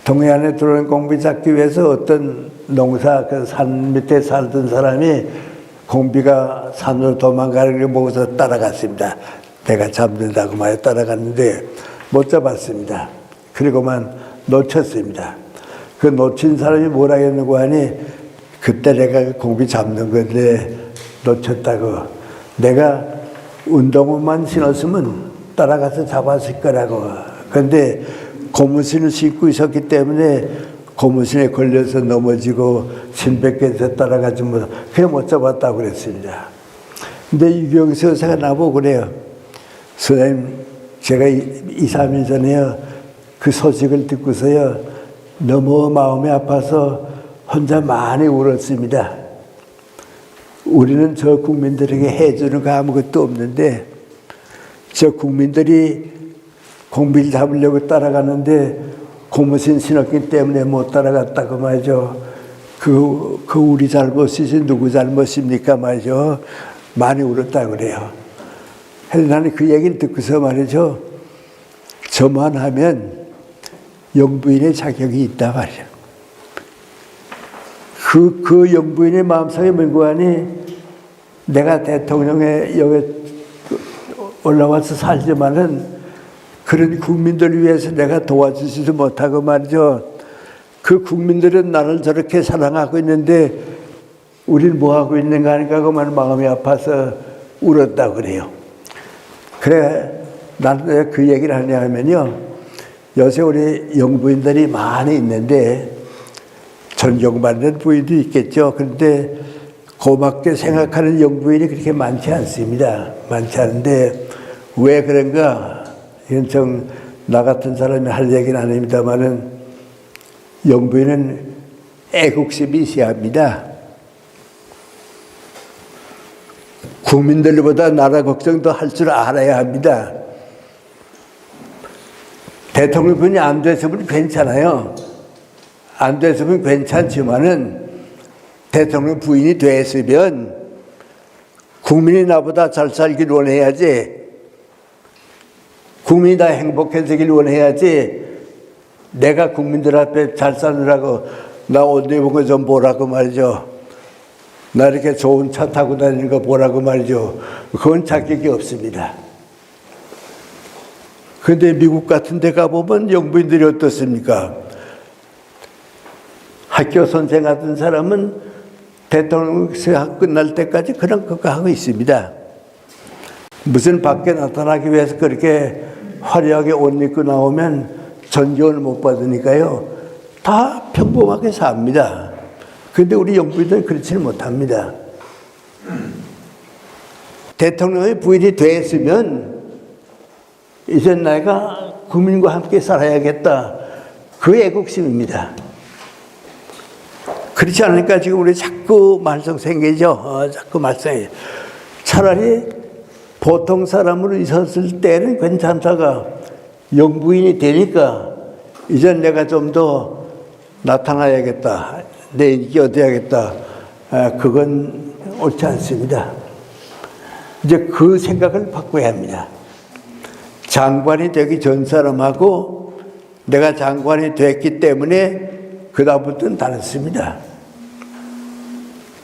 동해안에 들어오는 공비 잡기 위해서 어떤 농사 그 산 밑에 살던 사람이 공비가 산으로 도망가는 걸 보고서 따라갔습니다. 내가 잡는다고 말해 따라갔는데 못 잡았습니다. 그리고만 놓쳤습니다. 그 놓친 사람이 뭐라 했는고 하니 그때 내가 공비 잡는 건데 놓쳤다고. 내가 운동화만 신었으면 따라가서 잡았을 거라고. 그런데 고무신을 신고 있었기 때문에 고무신에 걸려서 넘어지고 신백해서 따라가지 못하고 그냥 못 잡았다고 그랬습니다. 근데 유경수 의사가 나보고 그래요. 선생님, 제가 2, 3일 전에요, 그 소식을 듣고서요, 너무 마음이 아파서 혼자 많이 울었습니다. 우리는 저 국민들에게 해주는 거 아무것도 없는데, 저 국민들이 공비를 잡으려고 따라가는데, 고무신 신었기 때문에 못 따라갔다고 말이죠. 그 우리 잘못이지 누구 잘못입니까 말이죠. 많이 울었다고 그래요. 그래서 나는 그 얘기를 듣고서 말이죠. 저만 하면 영부인의 자격이 있다 말이야. 그 영부인의 마음속에 명구하니 내가 대통령에 여기 올라와서 살지만은 그런 국민들을 위해서 내가 도와주지도 못하고 말이죠. 그 국민들은 나를 저렇게 사랑하고 있는데 우리는 뭐하고 있는가 하니까 그만 마음이 아파서 울었다고 그래요. 그래, 나는 왜 그 얘기를 하냐 하면요. 요새 우리 영부인들이 많이 있는데 존경받는 부인도 있겠죠. 그런데 고맙게 생각하는 영부인이 그렇게 많지 않습니다. 많지 않은데 왜 그런가? 이건 나 같은 사람이 할 얘기는 아닙니다만은 영부인은 애국심이 시합니다. 국민들보다 나라 걱정도 할 줄 알아야 합니다. 대통령분이 안 됐으면 괜찮아요. 안 됐으면 괜찮지만은 대통령 부인이 됐으면 국민이 나보다 잘 살길 원해야지. 국민이 다 행복해지길 원해야지. 내가 국민들 앞에 잘 사느라고 나 옷 입은 거 좀 보라고 말이죠. 나 이렇게 좋은 차 타고 다니는 거 보라고 말이죠. 그건 자격이 없습니다. 그런데 미국 같은 데 가보면 영부인들이 어떻습니까? 학교 선생 같은 사람은 대통령 수학 끝날 때까지 그런 거 하고 있습니다. 무슨 밖에 나타나기 위해서 그렇게 화려하게 옷 입고 나오면 존경을 못 받으니까요. 다 평범하게 삽니다. 그런데 우리 영부인들은 그렇지는 못합니다. 대통령의 부인이 됐으면 이제 내가 국민과 함께 살아야겠다. 그 애국심입니다. 그렇지 않으니까 지금 우리 자꾸 말썽 생기죠. 자꾸 말썽이. 차라리 보통 사람으로 있었을 때는 괜찮다가 영부인이 되니까 이제 내가 좀 더 나타나야겠다. 내 인기 얻어야겠다. 그건 옳지 않습니다. 이제 그 생각을 바꿔야 합니다. 장관이 되기 전 사람하고 내가 장관이 됐기 때문에 그다음부터는 다릅니다.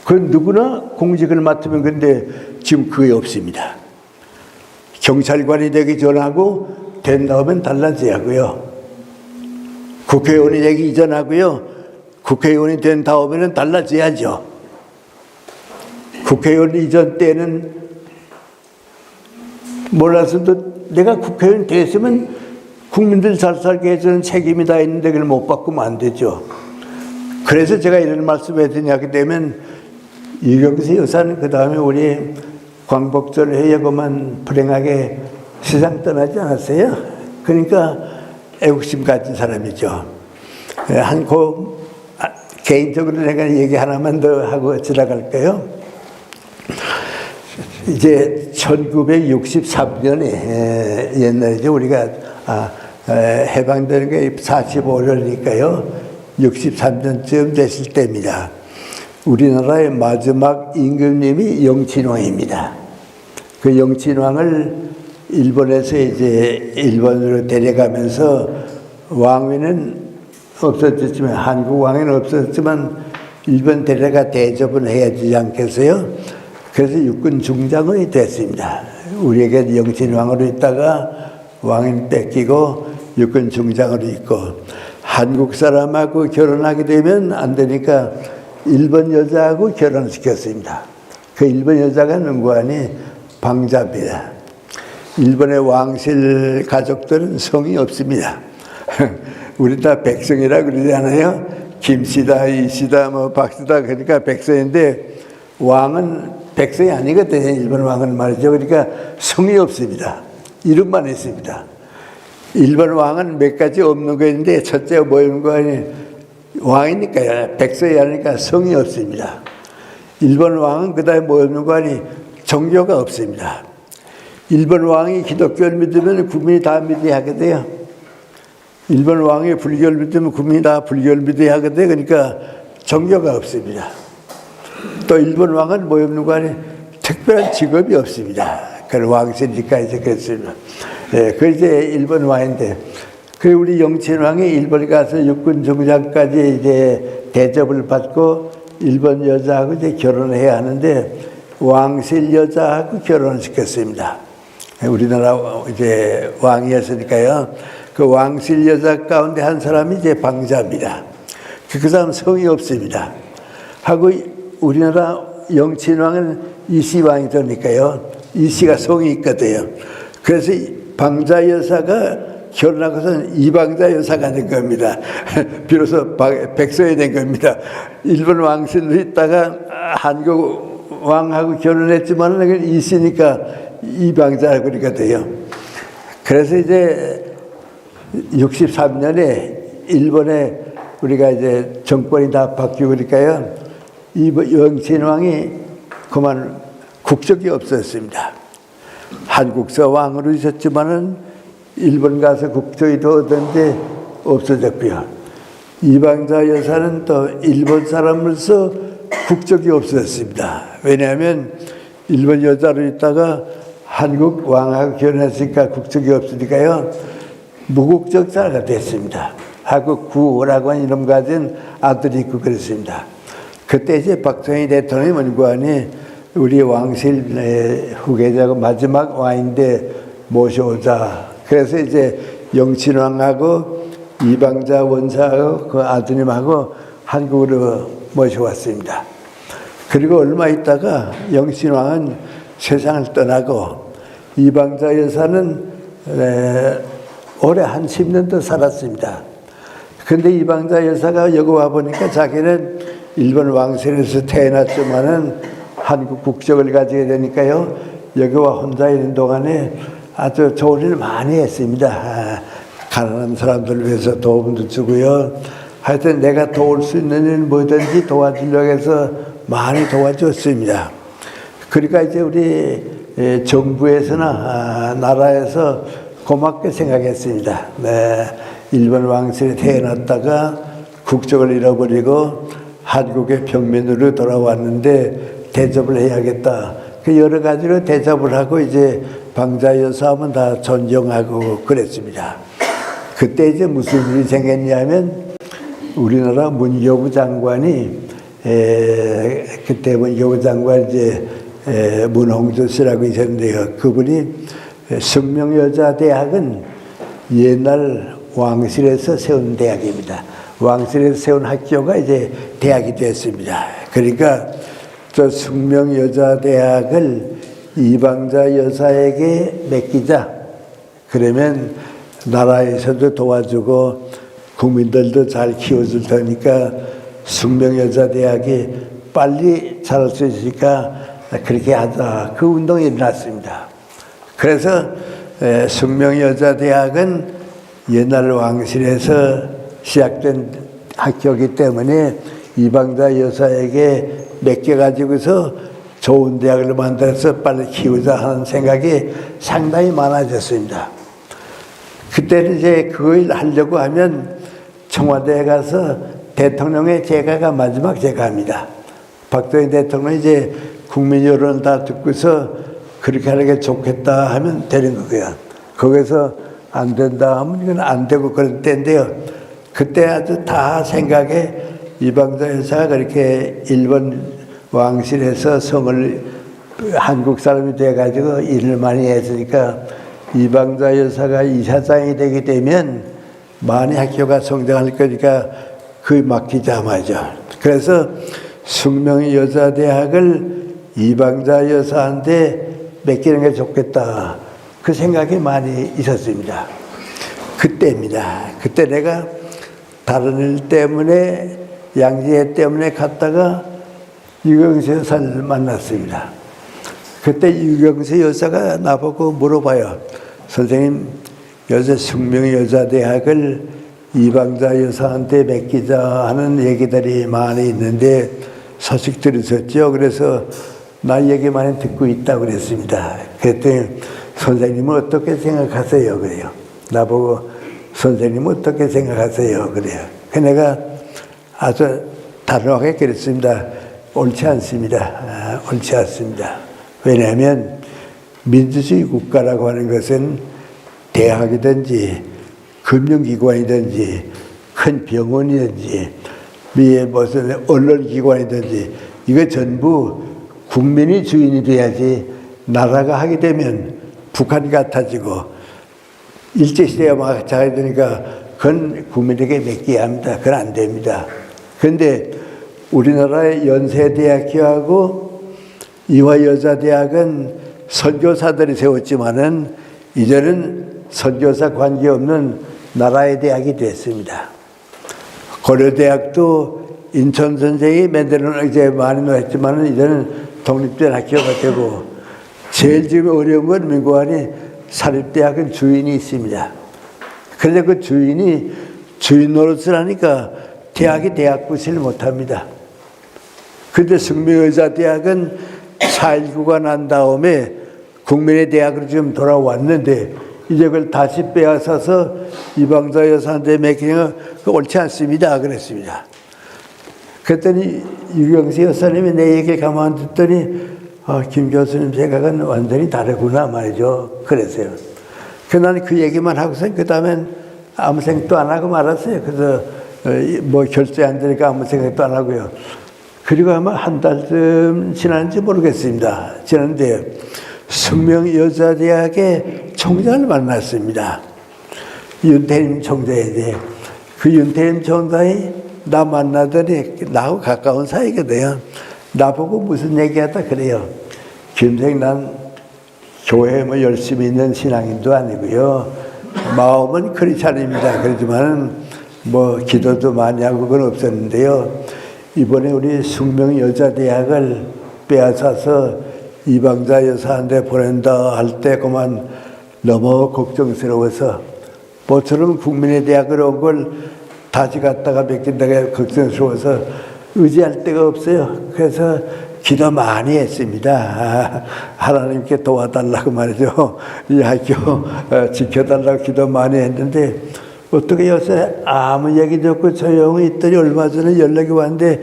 그 누구나 공직을 맡으면 근데 지금 그게 없습니다. 경찰관이 되기 전하고 된 다음엔 달라져야 하고요. 국회의원이 되기 이전하고요. 국회의원이 된 다음에는 달라져야죠. 국회의원 이전 때는 몰라서도 내가 국회의원 됐으면 국민들 잘 살게 해주는 책임이 다 있는데 그걸 못 바꾸면 안 되죠. 그래서 제가 이런 말씀을 드리냐게 되면 유경수 여사는 그 다음에 우리 광복절 회의하고만 불행하게 세상 떠나지 않았어요. 그러니까 애국심 가진 사람이죠. 개인적으로 내가 얘기 하나만 더 하고 지나갈까요? 이제 1963년에 옛날이죠. 우리가 해방되는 게 45년이니까요. 63년쯤 됐을 때입니다. 우리나라의 마지막 임금님이 영친왕입니다. 그 영친왕을 일본에서 이제 일본으로 데려가면서 왕위는 없어졌지만 한국 왕위는 없어졌지만 일본 데려가 대접은 해야 되지 않겠어요? 그래서 육군 중장군이 됐습니다. 우리에게 영친왕으로 있다가 왕위는 뺏기고 육군 중장으로 있고 한국 사람하고 결혼하게 되면 안 되니까 일본 여자하고 결혼시켰습니다. 그 일본 여자가 누구하니 방자입니다. 일본의 왕실 가족들은 성이 없습니다. 우리 다 백성이라 그러잖아요. 김씨다, 이씨다, 뭐 박씨다, 그러니까 백성인데 왕은 백성이 아니거든요. 일본 왕은 말이죠. 그러니까 성이 없습니다. 이름만 있습니다. 일본 왕은 몇 가지 없는 거 있는데 첫째가 뭐였는 거 아니 왕이니까요. 백성이 아니니까 성이 없습니다. 일본 왕은 그 다음에 뭐였는 거 아니 종교가 없습니다. 일본 왕이 기독교를 믿으면 국민이 다 믿어야 하거든요. 일본 왕이 불교를 믿으면 국민이 다 불교를 믿어야 하거든요. 그러니까 종교가 없습니다. 또 일본 왕은 뭐 없는 거 아니 특별한 직업이 없습니다. 그런 왕실이니까 이제 그랬습니다. 예, 그 이제 일본 왕인데, 그 우리 영친 왕이 일본에 가서 육군 중장까지 이제 대접을 받고 일본 여자하고 이제 결혼해야 하는데 왕실 여자하고 결혼을 시켰습니다. 우리나라 이제 왕이었으니까요. 그 왕실 여자 가운데 한 사람이 이제 방자입니다. 그 사람 성이 없습니다. 하고 우리나라 영친왕은 이씨왕이 되니까요. 이씨가 성이 있거든요. 그래서 방자 여사가 결혼하고서는 이방자 여사가 된 겁니다. 비로소 백성이 된 겁니다. 일본 왕실로 있다가 한국 왕하고 결혼했지만 이씨니까 이방자 그러니까 돼요. 그래서 이제 63년에 일본에 우리가 이제 정권이 다 바뀌고 그러니까요. 이 영친왕이 그만 국적이 없었습니다. 한국서 왕으로 있었지만은 일본 가서 국적이 더 얻었는데 없어졌고요. 이방자 여사는 또 일본 사람으로서 국적이 없었습니다. 왜냐하면 일본 여자로 있다가 한국 왕하고 결혼했으니까 국적이 없으니까요. 무국적자가 됐습니다. 하고 구라고 하는 이름 가진 아들이 있고 그랬습니다. 그때 이제 박정희 대통령이 문구안이 우리 왕실 후계자고 마지막 왕인데 모셔오자. 그래서 이제 영친왕하고 이방자 원사하고 그 아드님하고 한국으로 모셔왔습니다. 그리고 얼마 있다가 영친왕은 세상을 떠나고 이방자 여사는 올해 한 10년 더 살았습니다. 근데 이방자 여사가 여기 와보니까 자기는 일본 왕실에서 태어났지만은 한국 국적을 가지게 되니까요. 여기와 혼자 있는 동안에 아주 좋은 일을 많이 했습니다. 가난한 사람들을 위해서 도움도 주고요. 하여튼 내가 도울 수 있는 일 뭐든지 도와주려고 해서 많이 도와줬습니다. 그러니까 이제 우리 정부에서나 나라에서 고맙게 생각했습니다. 네, 일본 왕실에 태어났다가 국적을 잃어버리고 한국의 평민으로 돌아왔는데 대접을 해야겠다. 그 여러 가지로 대접을 하고 이제 방자 여사하면 다 존경하고 그랬습니다. 그때 이제 무슨 일이 생겼냐면 우리나라 문교부 장관이 그때 문교부 장관 이제 문홍주 씨라고 있었는데요. 그분이 성명여자대학은 옛날 왕실에서 세운 대학입니다. 왕실에서 세운 학교가 이제 대학이 됐습니다. 그러니까 저 성명여자대학을 이방자 여사에게 맡기자. 그러면 나라에서도 도와주고 국민들도 잘 키워줄 테니까 성명여자대학이 빨리 자랄 수 있으니까 그렇게 하자. 그 운동이 일어났습니다. 그래서 성명여자대학은 옛날 왕실에서 시작된 학교이기 때문에 이방자 여사에게 맡겨가지고서 좋은 대학을 만들어서 빨리 키우자 하는 생각이 상당히 많아졌습니다. 그때는 이제 그걸 하려고 하면 청와대에 가서 대통령의 제가가 마지막 제가입니다. 박정희 대통령이 이제 국민 여론을 다 듣고서 그렇게 하는 게 좋겠다 하면 되는 거고요. 거기서 안 된다 하면 이건 안 되고 그럴 때인데요. 그때 아주 다 생각에 이방자 여사가 그렇게 일본 왕실에서 성을 한국 사람이 돼가지고 일을 많이 했으니까 이방자 여사가 이사장이 되게 되면 많이 학교가 성장할 거니까 그에 맡기자 말이죠. 그래서 숙명여자대학을 이방자 여사한테 맡기는 게 좋겠다. 그 생각이 많이 있었습니다. 그때입니다. 그때 내가 다른 일 때문에 양지회 때문에 갔다가 유경수 여사를 만났습니다. 그때 유경수 여사가 나보고 물어봐요. 선생님, 요새 숙명여자대학을 이방자 여사한테 맡기자 하는 얘기들이 많이 있는데 소식 들으셨죠? 그래서 나 얘기 많이 듣고 있다고 그랬습니다. 그랬더니 선생님은 어떻게 생각하세요? 그래요. 나보고 선생님은 어떻게 생각하세요? 그래요. 내가 아주 단호하게 그랬습니다. 옳지 않습니다. 옳지 않습니다. 왜냐하면 민주주의 국가라고 하는 것은 대학이든지 금융기관이든지 큰 병원이든지 무슨 언론기관이든지 이거 전부 국민이 주인이 돼야지 나라가 하게 되면 북한 같아지고 일제시대가 막 자게 되니까 그건 국민에게 맡겨야 합니다. 그건 안 됩니다. 그런데 우리나라의 연세대학교하고 이화여자대학은 선교사들이 세웠지만은 이제는 선교사 관계없는 나라의 대학이 됐습니다. 고려대학도 인천 선생이 만들어놓은 이제 많이 놓았지만은 이제는 독립된 학교가 되고 제일 지금 어려운 건 민국안이 사립대학은 주인이 있습니다. 그런데 그 주인이 주인 노릇을 하니까 대학이 대학구실을 못합니다. 그런데 숙명여자대학은 4.19가 난 다음에 국민의 대학으로 지금 돌아왔는데 이제 그걸 다시 빼앗아서 이방자 여사한테 맡기는 건 옳지 않습니다. 그랬습니다. 그랬더니 유경수 여사님이 내 얘기를 가만 듣더니 김 교수님 생각은 완전히 다르구나 말이죠. 그랬어요. 나는 그 얘기만 하고서 그 다음엔 아무 생각도 안 하고 말았어요. 그래서 뭐 결제 안 되니까 아무 생각도 안 하고요. 그리고 아마 한 달쯤 지났는지 모르겠습니다. 지났는데 숙명여자대학의 총장을 만났습니다. 윤태림 총장인데 그 윤태림 총장이 나 만나더니 나하고 가까운 사이거든요. 나보고 무슨 얘기하다 그래요. 김생 난 교회에 뭐 열심히 있는 신앙인도 아니고요. 마음은 크리스찬입니다. 그렇지만은 뭐 기도도 많이 하고 그건 없었는데요. 이번에 우리 숙명여자대학을 빼앗아서 이방자 여사한테 보낸다 할 때 그만 너무 걱정스러워서 모처럼 국민의 대학으로 온 걸 다시 갔다가 맡긴다가 걱정스러워서 의지할 데가 없어요. 그래서 기도 많이 했습니다. 하나님께 도와달라고 말이죠. 이 학교 지켜달라고 기도 많이 했는데 어떻게 요새 아무 얘기도 없고 조용히 있더니 얼마 전에 연락이 왔는데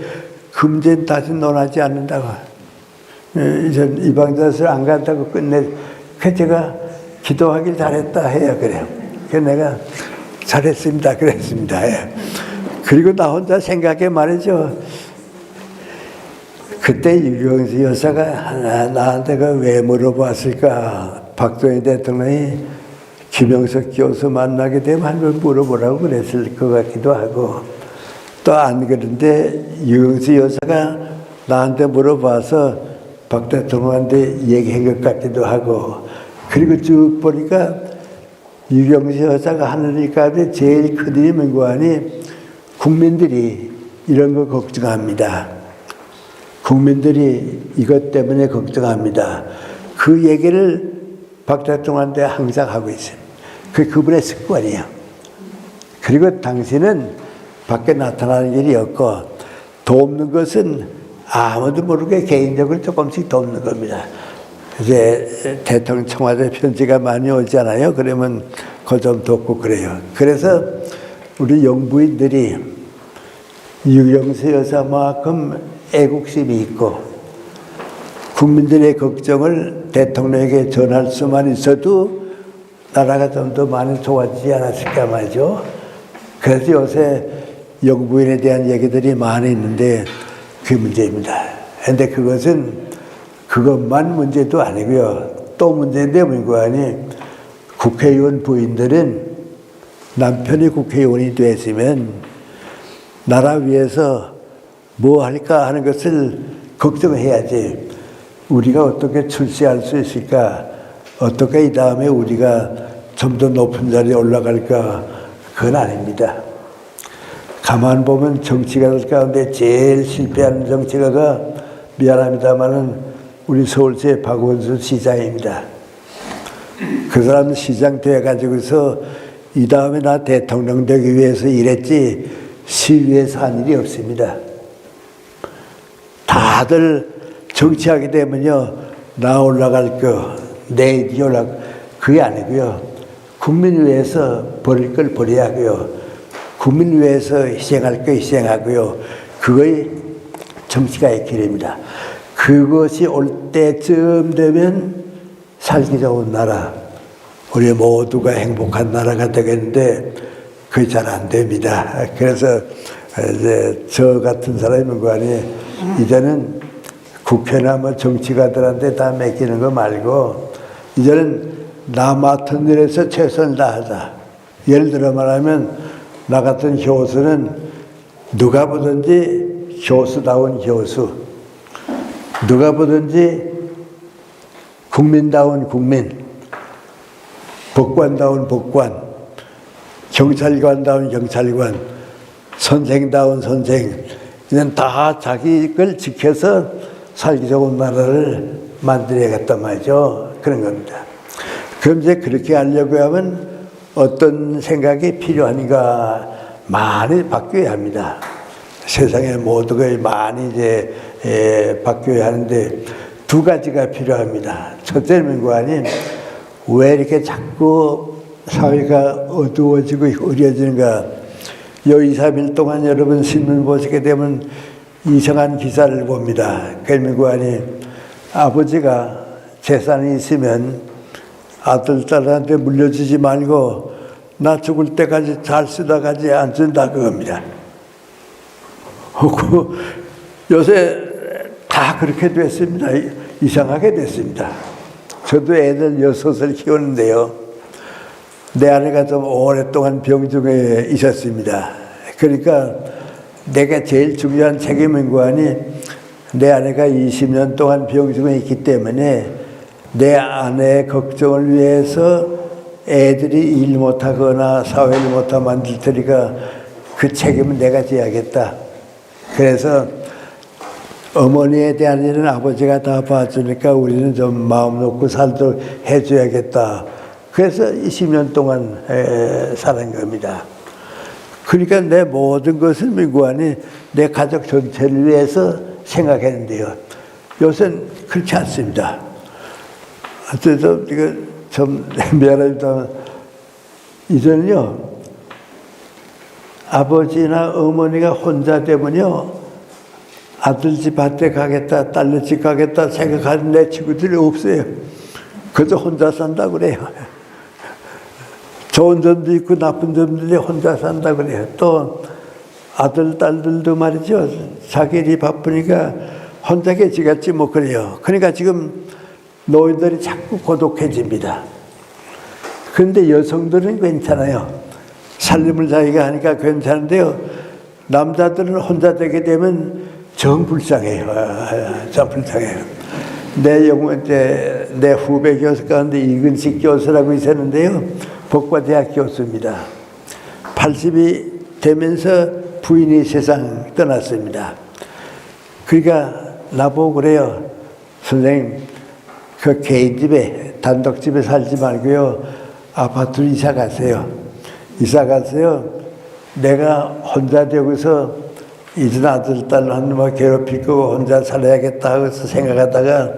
금전 다시 논하지 않는다고. 이제 이방자를 안 간다고 끝내. 그 제가 기도하길 잘했다 해요. 그래요. 그래서 내가 잘했습니다. 그랬습니다. 예. 그리고 나 혼자 생각해 말이죠. 그때 유경수 여사가 나한테 왜 물어봤을까? 박정희 대통령이 김영석 교수 만나게 되면 한번 물어보라고 그랬을 것 같기도 하고 또 안 그런데 유경수 여사가 나한테 물어봐서 박 대통령한테 얘기한 것 같기도 하고 그리고 쭉 보니까 유경수 여사가 하는 일 가운데 제일 큰 일이 뭔가하니 국민들이 이런 거 걱정합니다. 국민들이 이것 때문에 걱정합니다. 그 얘기를 박 대통령한테 항상 하고 있어요. 그분의 습관이에요. 그리고 당신은 밖에 나타나는 일이 없고 돕는 것은 아무도 모르게 개인적으로 조금씩 돕는 겁니다. 이제 대통령 청와대 편지가 많이 오잖아요. 그러면 그거 좀 돕고 그래요. 그래서 우리 영부인들이 유경수 여사만큼 애국심이 있고 국민들의 걱정을 대통령에게 전할 수만 있어도 나라가 좀 더 많이 좋아지지 않았을까 말이죠. 그래서 요새 영부인에 대한 얘기들이 많이 있는데 그게 문제입니다. 그런데 그것만 문제도 아니고요. 또 문제인데 뭐니 국회의원 부인들은 남편이 국회의원이 됐으면 나라 위해서 뭐 할까 하는 것을 걱정해야지. 우리가 어떻게 출세할 수 있을까? 어떻게 이 다음에 우리가 좀 더 높은 자리에 올라갈까? 그건 아닙니다. 가만 보면 정치가들 가운데 제일 실패하는 정치가가 미안합니다만은 우리 서울시의 박원순 시장입니다. 그 사람 시장 돼가지고서 이 다음에 나 대통령 되기 위해서 일했지 시위에서 한 일이 없습니다. 다들 정치하게 되면요, 나 올라갈 거, 내 일이 그게 아니고요. 국민 위해서 버릴 걸 버려야 하고요. 국민 위해서 희생할 거 희생하고요. 그거의 정치가의 길입니다. 그것이 올 때쯤 되면 살기 좋은 나라, 우리 모두가 행복한 나라가 되겠는데 그게 잘 안 됩니다. 그래서 이제 저 같은 사람인 거 아니에요. 이제는 국회나 뭐 정치가들한테 다 맡기는 거 말고 이제는 나 맡은 일에서 최선을 다하자. 예를 들어 말하면 나 같은 교수는 누가 보든지 교수다운 교수, 누가 보든지 국민다운 국민, 법관다운 법관, 경찰관다운 경찰관, 선생다운 선생, 이는 다 자기 걸 지켜서 살기 좋은 나라를 만들어야겠단 말이죠. 그런 겁니다. 그럼 이제 그렇게 하려고 하면 어떤 생각이 필요한가? 많이 바뀌어야 합니다. 세상의 모두가 많이 이제 바뀌어야 하는데 두 가지가 필요합니다. 첫째는 거 아닌 왜 이렇게 자꾸 사회가 어두워지고 흐려지는가? 요 2, 3일 동안 여러분 신문 보시게 되면 이상한 기사를 봅니다. 그러면 아니 아버지가 재산이 있으면 아들, 딸한테 물려주지 말고 나 죽을 때까지 잘 쓰다 가지 안 준다 그겁니다. 요새 다 그렇게 됐습니다. 이상하게 됐습니다. 저도 애들 6을 키우는데요. 내 아내가 좀 오랫동안 병중에 있었습니다. 그러니까 내가 제일 중요한 책임인 거 아니 내 아내가 20년 동안 병중에 있기 때문에 내 아내의 걱정을 위해서 애들이 일 못하거나 사회를 못하게 만들 테니까 그 책임은 내가 져야겠다. 그래서 어머니에 대한 일은 아버지가 다 봐주니까 우리는 좀 마음 놓고 살도록 해줘야겠다. 그래서 20년 동안 사는 겁니다. 그러니까 내 모든 것을 민구하니 내 가족 전체를 위해서 생각했는데요. 요새는 그렇지 않습니다. 그래서 이거 좀 미안합니다. 이전은요, 아버지나 어머니가 혼자 되면요, 아들 집 밭에 가겠다, 딸네 집 가겠다 생각하는 내 친구들이 없어요. 그저 혼자 산다 그래요. 좋은 점도 있고 나쁜 점들이 혼자 산다 그래요. 또 아들, 딸들도 말이죠. 자기 일이 바쁘니까 혼자 계시겠지 뭐 그래요. 그러니까 지금 노인들이 자꾸 고독해집니다. 그런데 여성들은 괜찮아요. 살림을 자기가 하니까 괜찮은데요. 남자들은 혼자 되게 되면 정 불쌍해요. 정 불쌍해요. 내 후배 교수 가운데 이근식 교수라고 있었는데요. 법과대학 교수입니다. 80이 되면서 부인이 세상 떠났습니다. 그러니까 나보고 그래요. 선생님, 그 개인집에, 단독집에 살지 말고요. 아파트로 이사 가세요. 이사 가세요. 내가 혼자 되고서 이제 아들, 딸 한 놈을 괴롭힐 거고 혼자 살아야겠다 하고서 생각하다가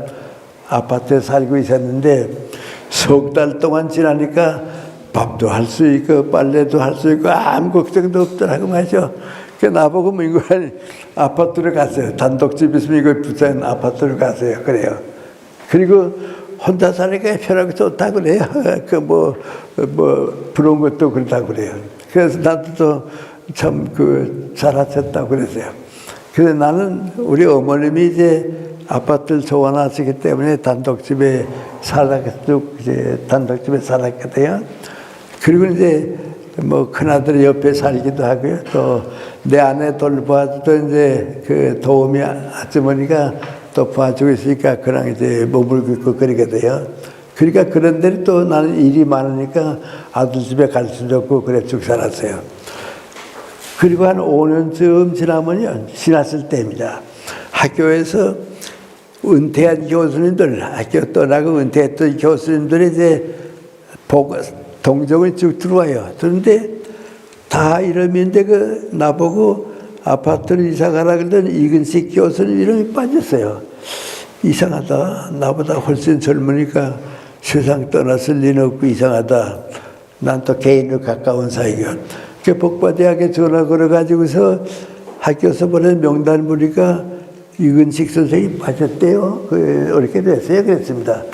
아파트에 살고 있었는데 석 달 동안 지나니까 밥도 할 수 있고 빨래도 할 수 있고 아무 걱정도 없더라고 말이죠. 그래서 나보고 뭐 이거 아파트로 갔어요. 단독집 있으면 이거 부산 아파트로 가세요. 그래요. 그리고 혼자 사니까 편하고 좋다 그래요. 뭐 부러운 것도 그렇다 그래요. 그래서 나도 또 참 잘하셨다고 그랬어요. 그래서 나는 우리 어머님이 이제 아파트를 좋아하시기 때문에 단독집에 살았거든요. 그리고 이제 뭐 큰아들이 옆에 살기도 하고요. 또 내 아내 돌봐도 이제 그 도우미 아주머니가 또 봐주고 있으니까 그랑 이제 몸을 긁고 그러게 돼요. 그러니까 그런데 또 나는 일이 많으니까 아들 집에 갈 수도 없고 그래 쭉 살았어요. 그리고 한 5년쯤 지나면요, 지났을 때입니다. 학교에서 은퇴한 교수님들, 학교 떠나고 은퇴했던 교수님들이 이제 동정을 쭉 들어와요. 그런데 다 이름인데 나보고 아파트를 이사 가라 그러던 이근식 교수님 이름이 빠졌어요. 이상하다. 나보다 훨씬 젊으니까 세상 떠났을 리는 없고 이상하다. 난 또 개인으로 가까운 사이고. 그 복바대학에 전화 걸어가지고서 학교에서 보낸 명단 보니까 이근식 선생님이 빠졌대요. 이렇게 됐어요. 그랬습니다.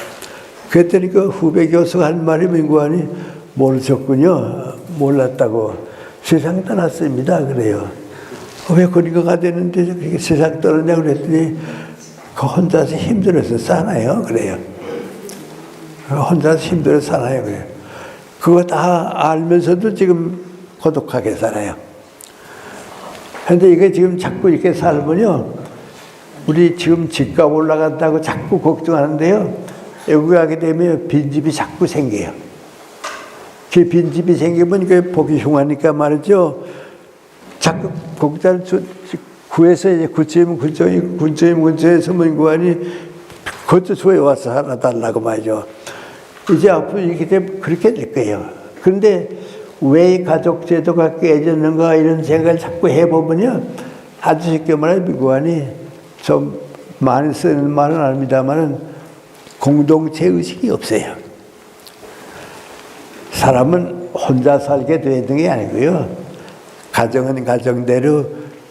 그랬더니 그 후배 교수가 한 말이 민구하니 모르셨군요. 몰랐다고. 세상 떠났습니다. 그래요. 왜 그리가 되는데 그렇게 세상 떠났냐고 그랬더니 그 혼자서 힘들어서 사나요? 그래요. 혼자서 힘들어서 사나요? 그래요. 그거 다 알면서도 지금 고독하게 살아요. 그런데 이게 지금 자꾸 이렇게 살면요, 우리 지금 집값 올라간다고 자꾸 걱정하는데요, 외국에 가게 되면 빈집이 자꾸 생겨요. 그 빈집이 생기면 그 보기 흉하니까 말이죠. 자꾸 공짜를 구해서 이제 근처에서 문구하니 거주소에 와서 하나 달라고 말이죠. 이제 앞으로 이렇게 되면 그렇게 될 거예요. 그런데 왜 가족 제도가 깨졌는가 이런 생각을 자꾸 해보면요, 아주 쉽게 말해 민구하니 좀 많이 쓰는 말은 아닙니다만은 공동체 의식이 없어요. 사람은 혼자 살게 되는 게 아니고요. 가정은 가정대로,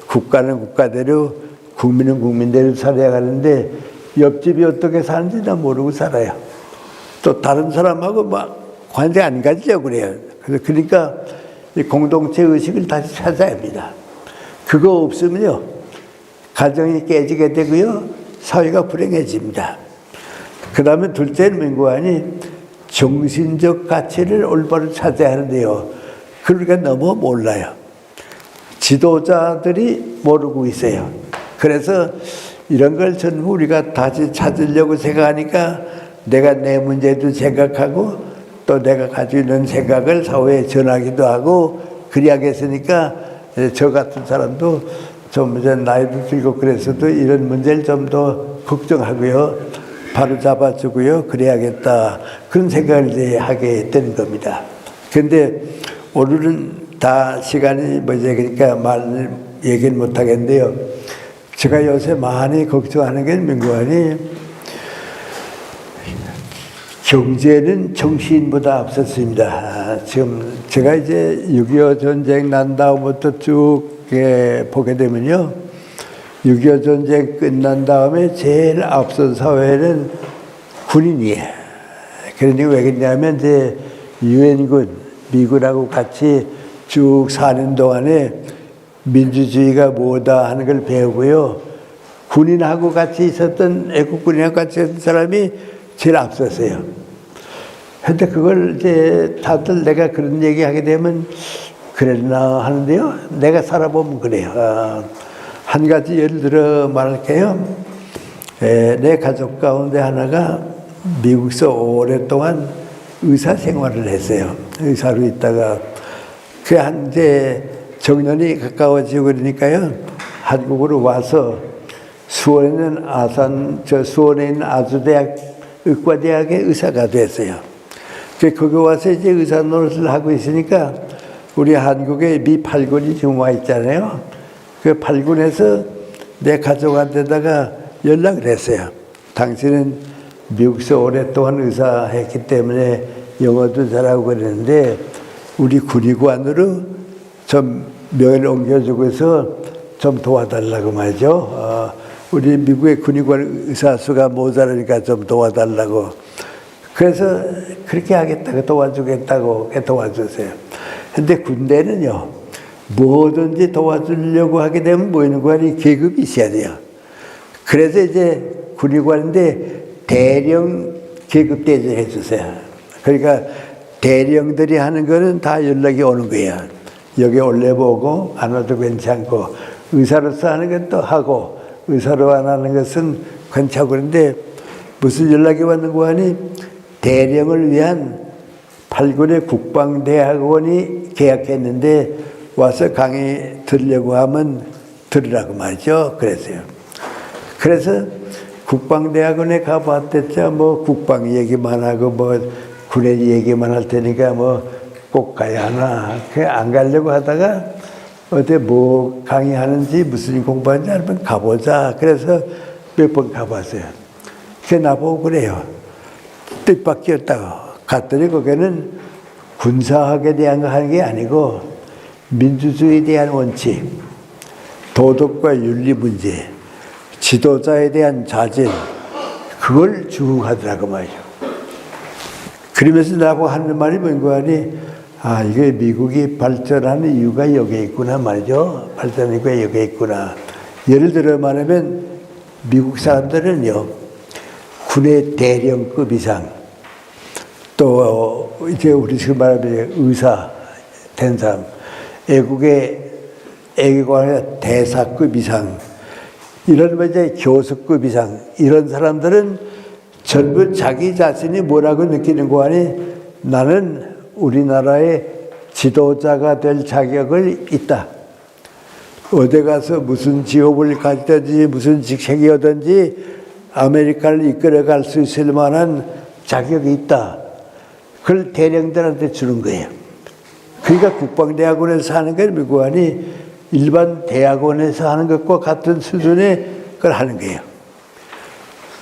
국가는 국가대로, 국민은 국민대로 살아야 하는데 옆집이 어떻게 사는지 다 모르고 살아요. 또 다른 사람하고 막 관계 안 가지려고 그래요. 그러니까 이 공동체 의식을 다시 찾아야 합니다. 그거 없으면요, 가정이 깨지게 되고요, 사회가 불행해집니다. 그 다음에 둘째는 민구하니 정신적 가치를 올바로 찾아야 하는데요. 그러니까 너무 몰라요. 지도자들이 모르고 있어요. 그래서 이런 걸 전부 우리가 다시 찾으려고 생각하니까 내가 내 문제도 생각하고 또 내가 가지고 있는 생각을 사회에 전하기도 하고 그래야겠으니까 저 같은 사람도 좀 이제 나이도 들고 그래서도 이런 문제를 좀 더 걱정하고요. 바로 잡아주고요. 그래야겠다. 그런 생각을 이제 하게 되는 겁니다. 그런데 오늘은 다 시간이 그러니까 얘기를 못 하겠는데요. 제가 요새 많이 걱정하는 게 민구하니 경제는 정신보다 앞섰습니다. 지금 제가 이제 6.25 전쟁 난 다음부터 쭉 보게 되면요. 6.25 전쟁 끝난 다음에 제일 앞선 사회는 군인이에요. 그러니 왜 그러냐면 이제 유엔군, 미군하고 같이 쭉 사는 동안에 민주주의가 뭐다 하는 걸 배우고요. 군인하고 같이 있었던, 애국군인하고 같이 있었던 사람이 제일 앞섰어요. 근데 그걸 이제 다들 내가 그런 얘기 하게 되면 그랬나 하는데요. 내가 살아보면 그래요. 한 가지 예를 들어 말할게요. 내 가족 가운데 하나가 미국에서 오랫동안 의사 생활을 했어요. 의사로 있다가 그 이제 정년이 가까워지고 그러니까요. 한국으로 와서 수원에 있는 아주대학 의과대학의 의사가 됐어요. 거기 와서 이제 의사 노릇을 하고 있으니까 우리 한국에 미 8군이 지금 와 있잖아요. 그 8군에서 내 가족한테다가 연락을 했어요. 당신은 미국에서 오랫동안 의사 했기 때문에 영어도 잘하고 그랬는데 우리 군의관으로 좀 명예를 옮겨주고 해서 좀 도와달라고 말이죠. 우리 미국의 군의관 의사 수가 모자라니까 좀 도와달라고. 그래서 그렇게 하겠다고 도와주겠다고 도와주세요. 근데 군대는요, 뭐든지 도와주려고 하게 되면 모의관이 계급이 있어야 돼요. 그래서 이제 군의관인데 대령 계급 대접 해주세요. 그러니까 대령들이 하는 거는 다 연락이 오는 거야. 여기 올려보고 안 와도 괜찮고, 의사로서 하는 건 또 하고, 의사로 안 하는 것은 괜찮고. 그런데 무슨 연락이 왔는 거 하니 대령을 위한 8군의 국방대학원이 계약했는데 와서 강의 들으려고 하면 들으라고 말이죠. 그랬어요. 그래서 국방대학원에 가봤댔자 뭐 국방 얘기만 하고 뭐 군의 얘기만 할 테니까 뭐 꼭 가야 하나. 안 가려고 하다가 어디 뭐 강의하는지 무슨 공부하는지 한번 가보자. 그래서 몇 번 가봤어요. 그게 나보고 그래요. 뜻밖이었다고. 갔더니 거기는 군사학에 대한 거 하는 게 아니고 민주주의에 대한 원칙, 도덕과 윤리 문제, 지도자에 대한 자질, 그걸 주구하더라고 말이죠. 그러면서 나보고 하는 말이 뭔가 하니, 아, 이게 미국이 발전하는 이유가 여기에 있구나 말이죠. 발전하는 이유가 여기에 있구나. 예를 들어 말하면 미국 사람들은요, 군의 대령급 이상, 또 이제 우리 지금 말하면 의사 된 사람, 애국의 애국의 대사급 이상, 이런 이제 교수급 이상, 이런 사람들은 전부 자기 자신이 뭐라고 느끼는 거 아니, 나는 우리나라의 지도자가 될 자격을 있다. 어디 가서 무슨 직업을 가지든지 무슨 직책이든지 아메리카를 이끌어갈 수 있을 만한 자격이 있다. 그걸 대령들한테 주는 거예요. 그러니까 국방대학원에서 하는 게 미국 아니 일반 대학원에서 하는 것과 같은 수준의 걸 하는 거예요.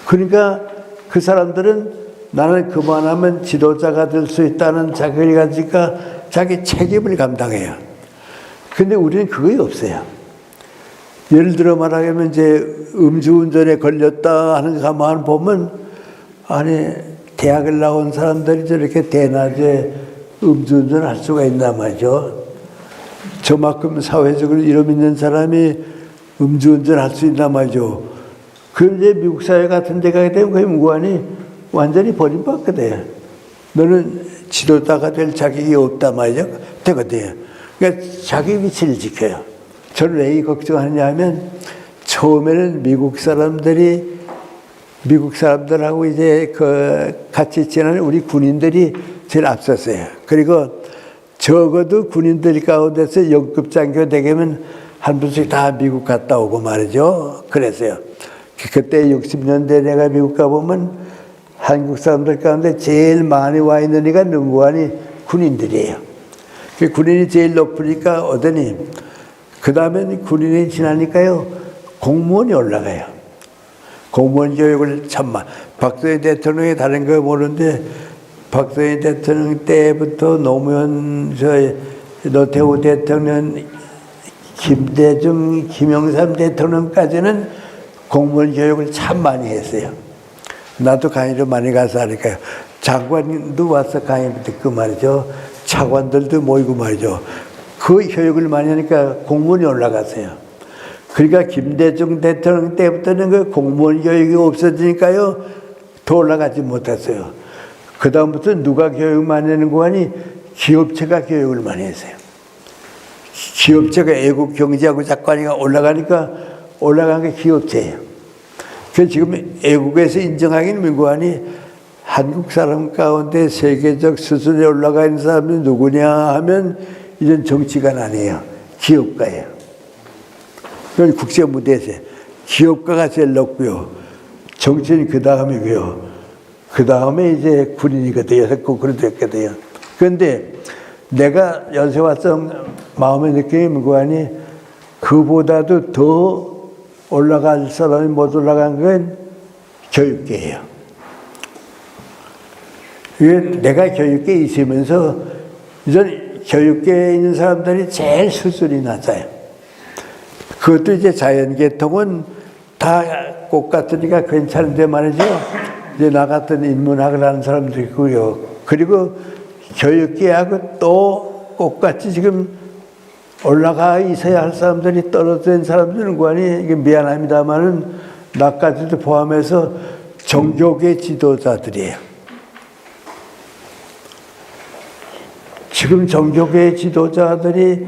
그러니까 그 사람들은 나는 그만하면 지도자가 될 수 있다는 자격을 가지니까 자기 책임을 감당해요. 근데 우리는 그게 없어요. 예를 들어 말하면 이제 음주운전에 걸렸다 하는 것만 보면, 아니, 대학을 나온 사람들이 저렇게 대낮에 음주운전을 할 수가 있나 말이죠. 저만큼 사회적으로 이름 있는 사람이 음주운전을 할 수 있나 말이죠. 그런데 미국 사회 같은 데 가게 되면 그게 무관히 완전히 버림받거든. 너는 지도자가 될 자격이 없다 말이죠. 되거든요. 그러니까 자기 위치를 지켜요. 저는 왜 이 걱정하느냐 하면, 처음에는 미국 사람들하고 이제 같이 지내는 우리 군인들이 제일 앞섰어요. 그리고 적어도 군인들 가운데서 연급 장교 되게면 한 분씩 다 미국 갔다 오고 말이죠. 그랬어요. 그때 60년대 내가 미국 가보면 한국 사람들 가운데 제일 많이 와 있는 이가 누구하니 군인들이에요. 그 군인이 제일 높으니까 오더니, 그 다음에 군인이 지나니까요, 공무원이 올라가요. 공무원 교육을 참만. 박정희 대통령이 다른 거 모르는데, 박정희 대통령 때부터 노무현, 노태우 대통령, 김대중, 김영삼 대통령까지는 공무원 교육을 참 많이 했어요. 나도 강의를 많이 가서 하니까요. 장관도 와서 강의 듣고 말이죠. 차관들도 모이고 말이죠. 그 교육을 많이 하니까 공무원이 올라갔어요. 그러니까 김대중 대통령 때부터는 그 공무원 교육이 없어지니까요, 더 올라가지 못했어요. 그 다음부터 누가 교육 많이 하는 거 아니, 기업체가 교육을 많이 했어요. 기업체가 애국 경제하고 작관이가 올라가니까 올라간 게 기업체예요. 그래서 지금 애국에서 인정하기는 민구하니, 한국 사람 가운데 세계적 수준에 올라가 있는 사람이 누구냐 하면 이젠 정치가는 아니에요. 기업가예요. 그건 국제 무대에서 기업가가 제일 높고요. 정치는 그 다음이고요. 그 다음에 이제 군인이거든요. 그랬거든요. 그런데 내가 연세 와서 마음의 느낌이 민구하니, 그보다도 더 올라갈 사람이 못 올라간 건 교육계예요. 내가 교육계에 있으면서 이전 교육계에 있는 사람들이 제일 수준이 낮아요. 그것도 이제 자연계통은 다 똑같으니까 괜찮은데 말이죠. 이제 나 같은 인문학을 하는 사람도 있고요. 그리고 교육계하고 또 똑같이 지금 올라가 있어야 할 사람들이 떨어진 사람들은 관이, 이게 미안합니다만은 나까지도 포함해서 종교계 지도자들이에요. 지금 종교계 지도자들이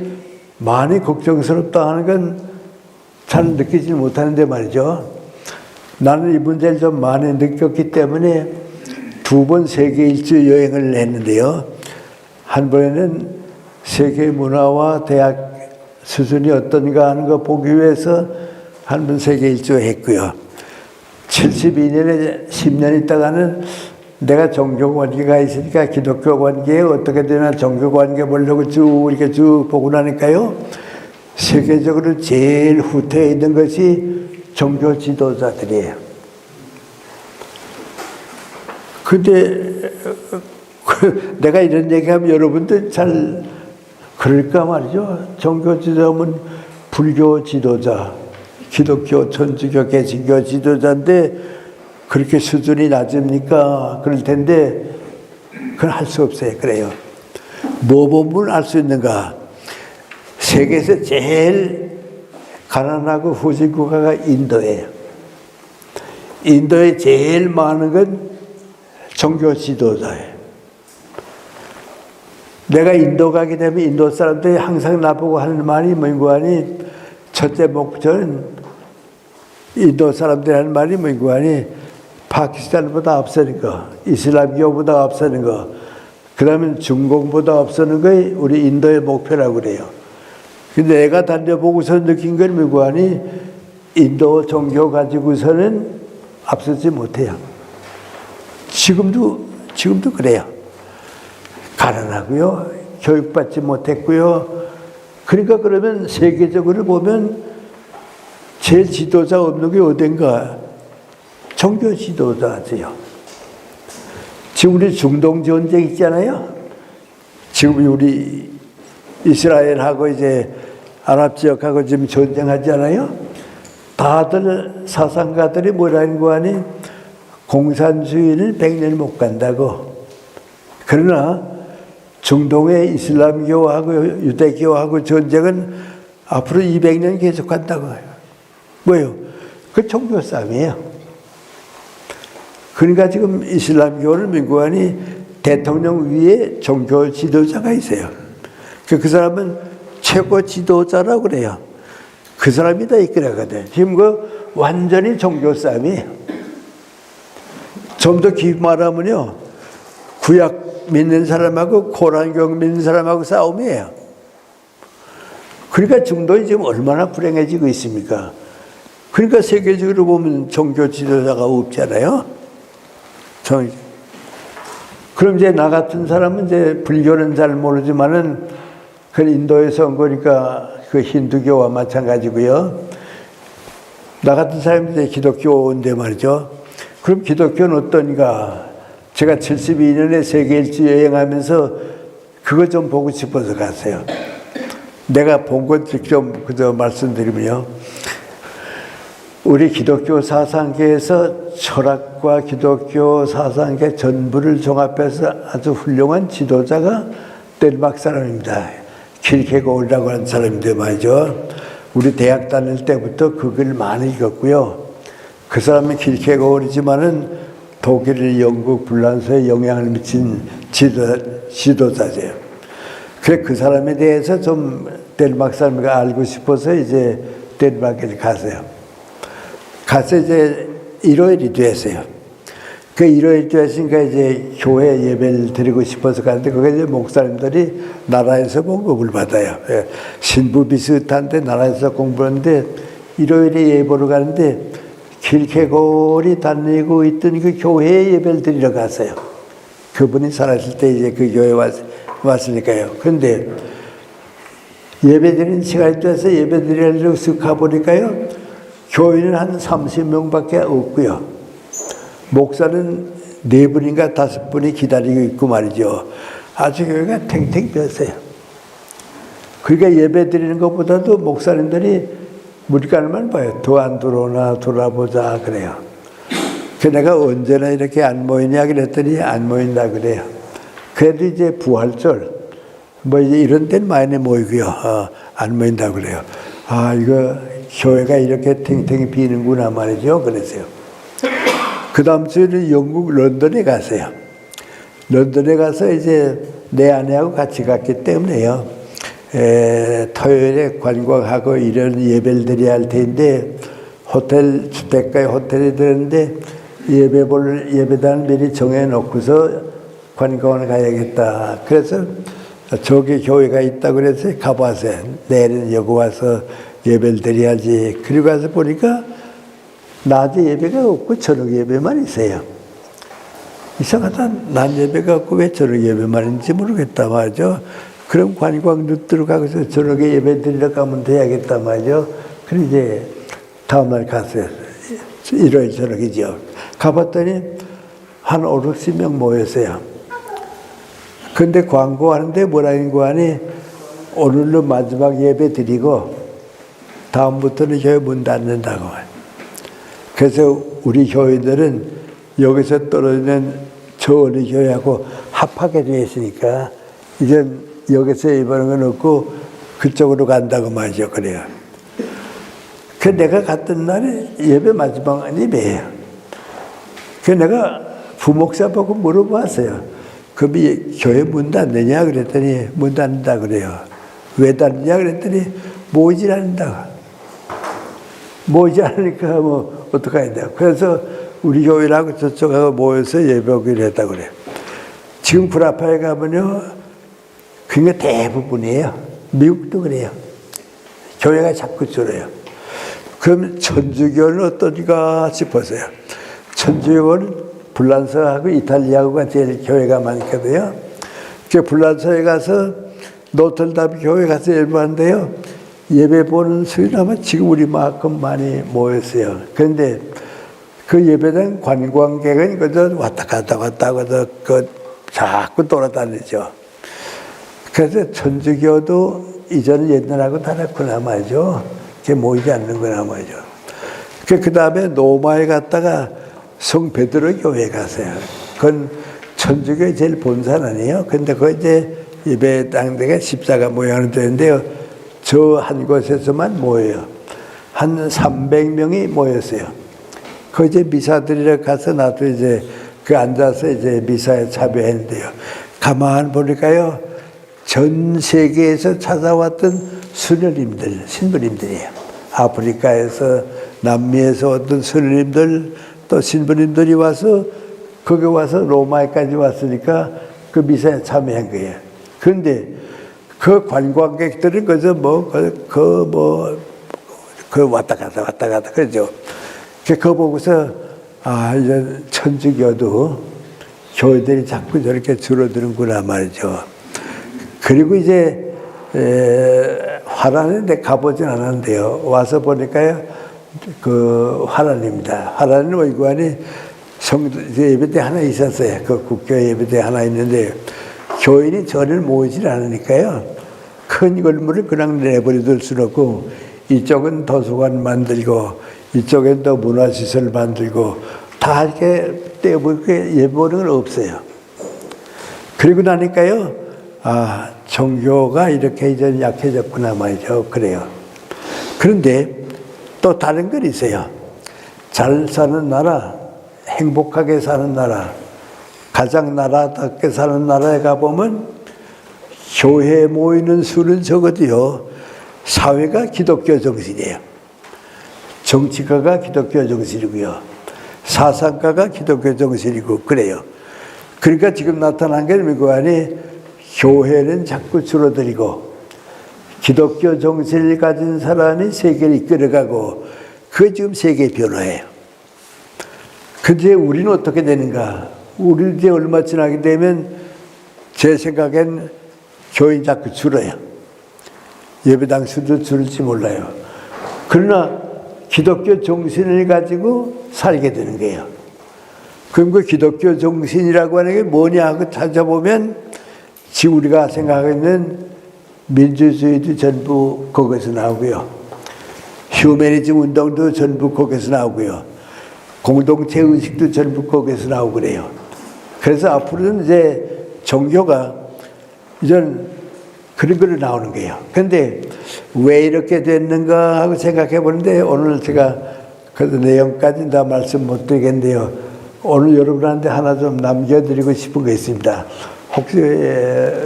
많이 걱정스럽다 하는 건 잘 느끼지 못하는데 말이죠. 나는 이 문제를 좀 많이 느꼈기 때문에 2번 세계 일주 여행을 했는데요. 한 번에는 세계 문화와 대학 수준이 어떤가 하는 거 보기 위해서 한 번 세계 일주 했고요. 72년에 10년 있다가는 내가 종교 관계가 있으니까 기독교 관계에 어떻게 되나 종교 관계 보려고 쭉 이렇게 쭉 보고 나니까요. 세계적으로 제일 후퇴해 있는 것이 종교 지도자들이에요. 근데 내가 이런 얘기하면 여러분들 잘 그럴까 말이죠. 종교 지도자면 불교 지도자, 기독교, 천주교, 개신교 지도자인데 그렇게 수준이 낮습니까? 그럴 텐데 그건 할 수 없어요. 그래요. 뭐 보면 알 수 있는가? 세계에서 제일 가난하고 후진 국가가 인도예요. 인도에 제일 많은 건 종교 지도자예요. 내가 인도 가게 되면 인도 사람들이 항상 나보고 하는 말이 뭔고 하니 첫째 목표는 인도 사람들이 하는 말이 뭔고 하니 파키스탄보다 앞서는 거, 이슬람교보다 앞서는 거, 그 다음에 중공보다 앞서는 것이 우리 인도의 목표라고 그래요. 근데 내가 다녀보고서 느낀 건 뭐고 하니 인도 종교 가지고서는 앞서지 못해요. 지금도 그래요. 가난하고요. 교육받지 못했고요. 그러니까 그러면 세계적으로 보면 제일 지도자 없는 게 어딘가? 종교 지도자지요. 지금 우리 중동 전쟁 있잖아요. 지금 우리 이스라엘하고 이제 아랍 지역하고 지금 전쟁하잖아요. 다들 사상가들이 뭐라는 거 아니? 공산주의를 100년 못 간다고. 그러나 중동의 이슬람교하고 유대교하고 전쟁은 앞으로 200년 계속 간다고 해요. 뭐요? 그 종교 싸움이에요. 그러니까 지금 이슬람교를 민구하니 대통령 위에 종교 지도자가 있어요. 그 사람은 최고 지도자라고 그래요. 그 사람이 다 이끌어가거든. 지금 그 완전히 종교 싸움이에요. 좀 더 깊이 말하면요. 구약 믿는 사람하고 코란경 믿는 사람하고 싸움이에요. 그러니까 중동이 지금 얼마나 불행해지고 있습니까? 그러니까 세계적으로 보면 종교 지도자가 없잖아요. 그럼 이제 나 같은 사람은 이제 불교는 잘 모르지만은 그 인도에서 온 거니까 그 힌두교와 마찬가지고요. 나 같은 사람이 이제 기독교인데 말이죠. 그럼 기독교는 어떤가? 제가 72년에 세계 일주 여행하면서 그거 좀 보고 싶어서 갔어요. 내가 본 것 좀 그저 말씀드리면요. 우리 기독교 사상계에서 철학과 기독교 사상계 전부를 종합해서 아주 훌륭한 지도자가 덴마크 사람입니다. 킬케고르라고 하는 사람인데 말이죠. 우리 대학 다닐 때부터 그 글 많이 읽었고요. 그 사람이 킬케고르지만은 독일, 영국, 불란서에 영향을 미친 지도자세요. 그래 그 사람에 대해서 좀 덴마크 사람이 알고 싶어서 이제 덴마크에 갔어요. 가서 이제 일요일이 됐어요. 그 일요일 됐으니까 이제 교회 예배를 드리고 싶어서 갔는데 거기 이제 목사님들이 나라에서 봉급을 받아요. 예. 신부 비슷한데 나라에서 공부하는데 일요일에 예배로 가는데 길케골이 다니고 있던 그 교회에 예배를 드리러 갔어요. 그분이 살았을 때 이제 그 교회에 왔으니까요. 그런데 예배 드리는 시간이 돼서 예배 드리려고 쓱 가보니까요. 교인은 한 30명밖에 없고요. 목사는 4분인가 5분이 기다리고 있고 말이죠. 아주 교회가 탱탱 비었어요. 그러니까 예배 드리는 것보다도 목사님들이 물가만 봐요. 더 안 들어오나 돌아보자 그래요. 그 내가 언제나 이렇게 안 모이냐 그랬더니 안 모인다 그래요. 그래도 이제 부활절 뭐 이제 이런 데는 많이 모이고요. 안 모인다 그래요. 아 이거 교회가 이렇게 탱탱이 비는구나 말이죠. 그랬어요. 그 다음 주에는 영국 런던에 갔어요. 런던에 가서 이제 내 아내하고 같이 갔기 때문에요. 토요일에 관광하고 이런 예배를 드려야 할 텐데 호텔 주택가에 호텔에 들었는데 예배당 미리 정해놓고서 관광을 가야겠다. 그래서 저기 교회가 있다고 그래서 가봤어요. 내일은 여기 와서 예배를 드려야지. 그리고 가서 보니까 낮에 예배가 없고 저녁 예배만 있어요. 이상하다. 낮 예배가 없고 왜 저녁 예배만 있는지 모르겠다 말이죠. 그럼 관광도 들어가서 저녁에 예배 드리러 가면 돼야겠다 말이죠. 그래 이제 다음날 갔어요. 일요일 저녁이죠. 가봤더니 한 5, 60명 모였어요. 근데 광고하는데 뭐라는 거하니 오늘로 마지막 예배 드리고 다음부터는 교회 문 닫는다고. 그래서 우리 교회들은 여기서 떨어지는 저 어느 교회하고 합하게 되어 있으니까 이제 여기서 예배하는 건 없고 그쪽으로 간다고 말이죠. 그래요. 그 내가 갔던 날에 예배 마지막 예배예요. 그 내가 부목사 보고 물어봤어요. 그럼 교회 문 닫느냐 그랬더니 문 닫는다 그래요. 왜 닫느냐 그랬더니 모이질 않는다. 모이지 않으니까 뭐 어떡해야 돼요. 그래서 우리 교회라고 저쪽하고 모여서 예배하기로 했다고 그래요. 지금 구라파에 가면요 그게 대부분이에요. 미국도 그래요. 교회가 자꾸 줄어요. 그럼 천주교는 어떠니까 싶었어요. 천주교는 불란서하고 이탈리아가 제일 교회가 많거든요. 그 불란서에 가서 노틀담 교회 가서 예배하는데요. 예배 보는 수는 아마 지금 우리만큼 많이 모였어요. 그런데 그 예배당 관광객은 그저 왔다 갔다 그 자꾸 돌아다니죠. 그래서 천주교도 이전에 옛날하고 다르구나 말이죠. 그게 모이지 않는구나 말이죠. 그 다음에 로마에 갔다가 성 베드로 교회 갔어요. 그건 천주교의 제일 본산 아니에요. 근데 그 이제 예배 당대가 십자가 모양으로 되는데요. 저 한 곳에서만 모여요. 한 300명이 모였어요. 그 이제 미사 드리러 가서 나도 이제 그 앉아서 이제 미사에 참여했는데요. 가만 보니까요. 전 세계에서 찾아왔던 수녀님들, 신부님들이에요. 아프리카에서, 남미에서 어떤 수녀님들, 또 신부님들이 와서, 거기 와서 로마에까지 왔으니까 그 미사에 참여한 거예요. 그런데 그 관광객들은 그저 왔다 갔다, 그러죠. 그거 보고서, 이제 천주교도 교회들이 자꾸 저렇게 줄어드는구나 말이죠. 그리고 이제, 화란에 가보진 않았는데요. 와서 보니까요, 그 화란입니다. 화란은 외관이 예배대 하나 있었어요. 그 국교 예배대 하나 있는데, 교인이 전혀 모이질 않으니까요. 큰 건물을 그냥 내버려둘 수는 없고, 이쪽은 도서관 만들고, 이쪽엔 또 문화시설 만들고, 다 이렇게 떼어보게 예보는 건 없어요. 그리고 나니까요, 종교가 이렇게 이제 약해졌구나 말이죠. 그래요. 그런데 또 다른 건 있어요. 잘 사는 나라, 행복하게 사는 나라, 가장 나라답게 사는 나라에 가보면 교회에 모이는 수는 적어도요, 사회가 기독교 정신이에요. 정치가가 기독교 정신이고요. 사상가가 기독교 정신이고 그래요. 그러니까 지금 나타난 게 뭐니? 교회는 자꾸 줄어들고 기독교 정신을 가진 사람이 세계를 이끌어가고 그게 지금 세계 변화예요. 근데 우리는 어떻게 되는가? 우리 이제 얼마 지나게 되면 제 생각엔 교인 자꾸 줄어요. 예배당 수도 줄을지 몰라요. 그러나 기독교 정신을 가지고 살게 되는 거예요. 그럼 그 기독교 정신이라고 하는 게 뭐냐 하고 찾아보면 지금 우리가 생각하는 민주주의도 전부 거기서 나오고요. 휴머니즘 운동도 전부 거기서 나오고요. 공동체 의식도 전부 거기서 나오고 그래요. 그래서 앞으로는 이제 종교가 이전 그런 걸로 나오는 거예요. 그런데 왜 이렇게 됐는가 하고 생각해 보는데 오늘 제가 그 내용까지 다 말씀 못 드리겠는데요. 오늘 여러분한테 하나 좀 남겨드리고 싶은 거 있습니다. 혹시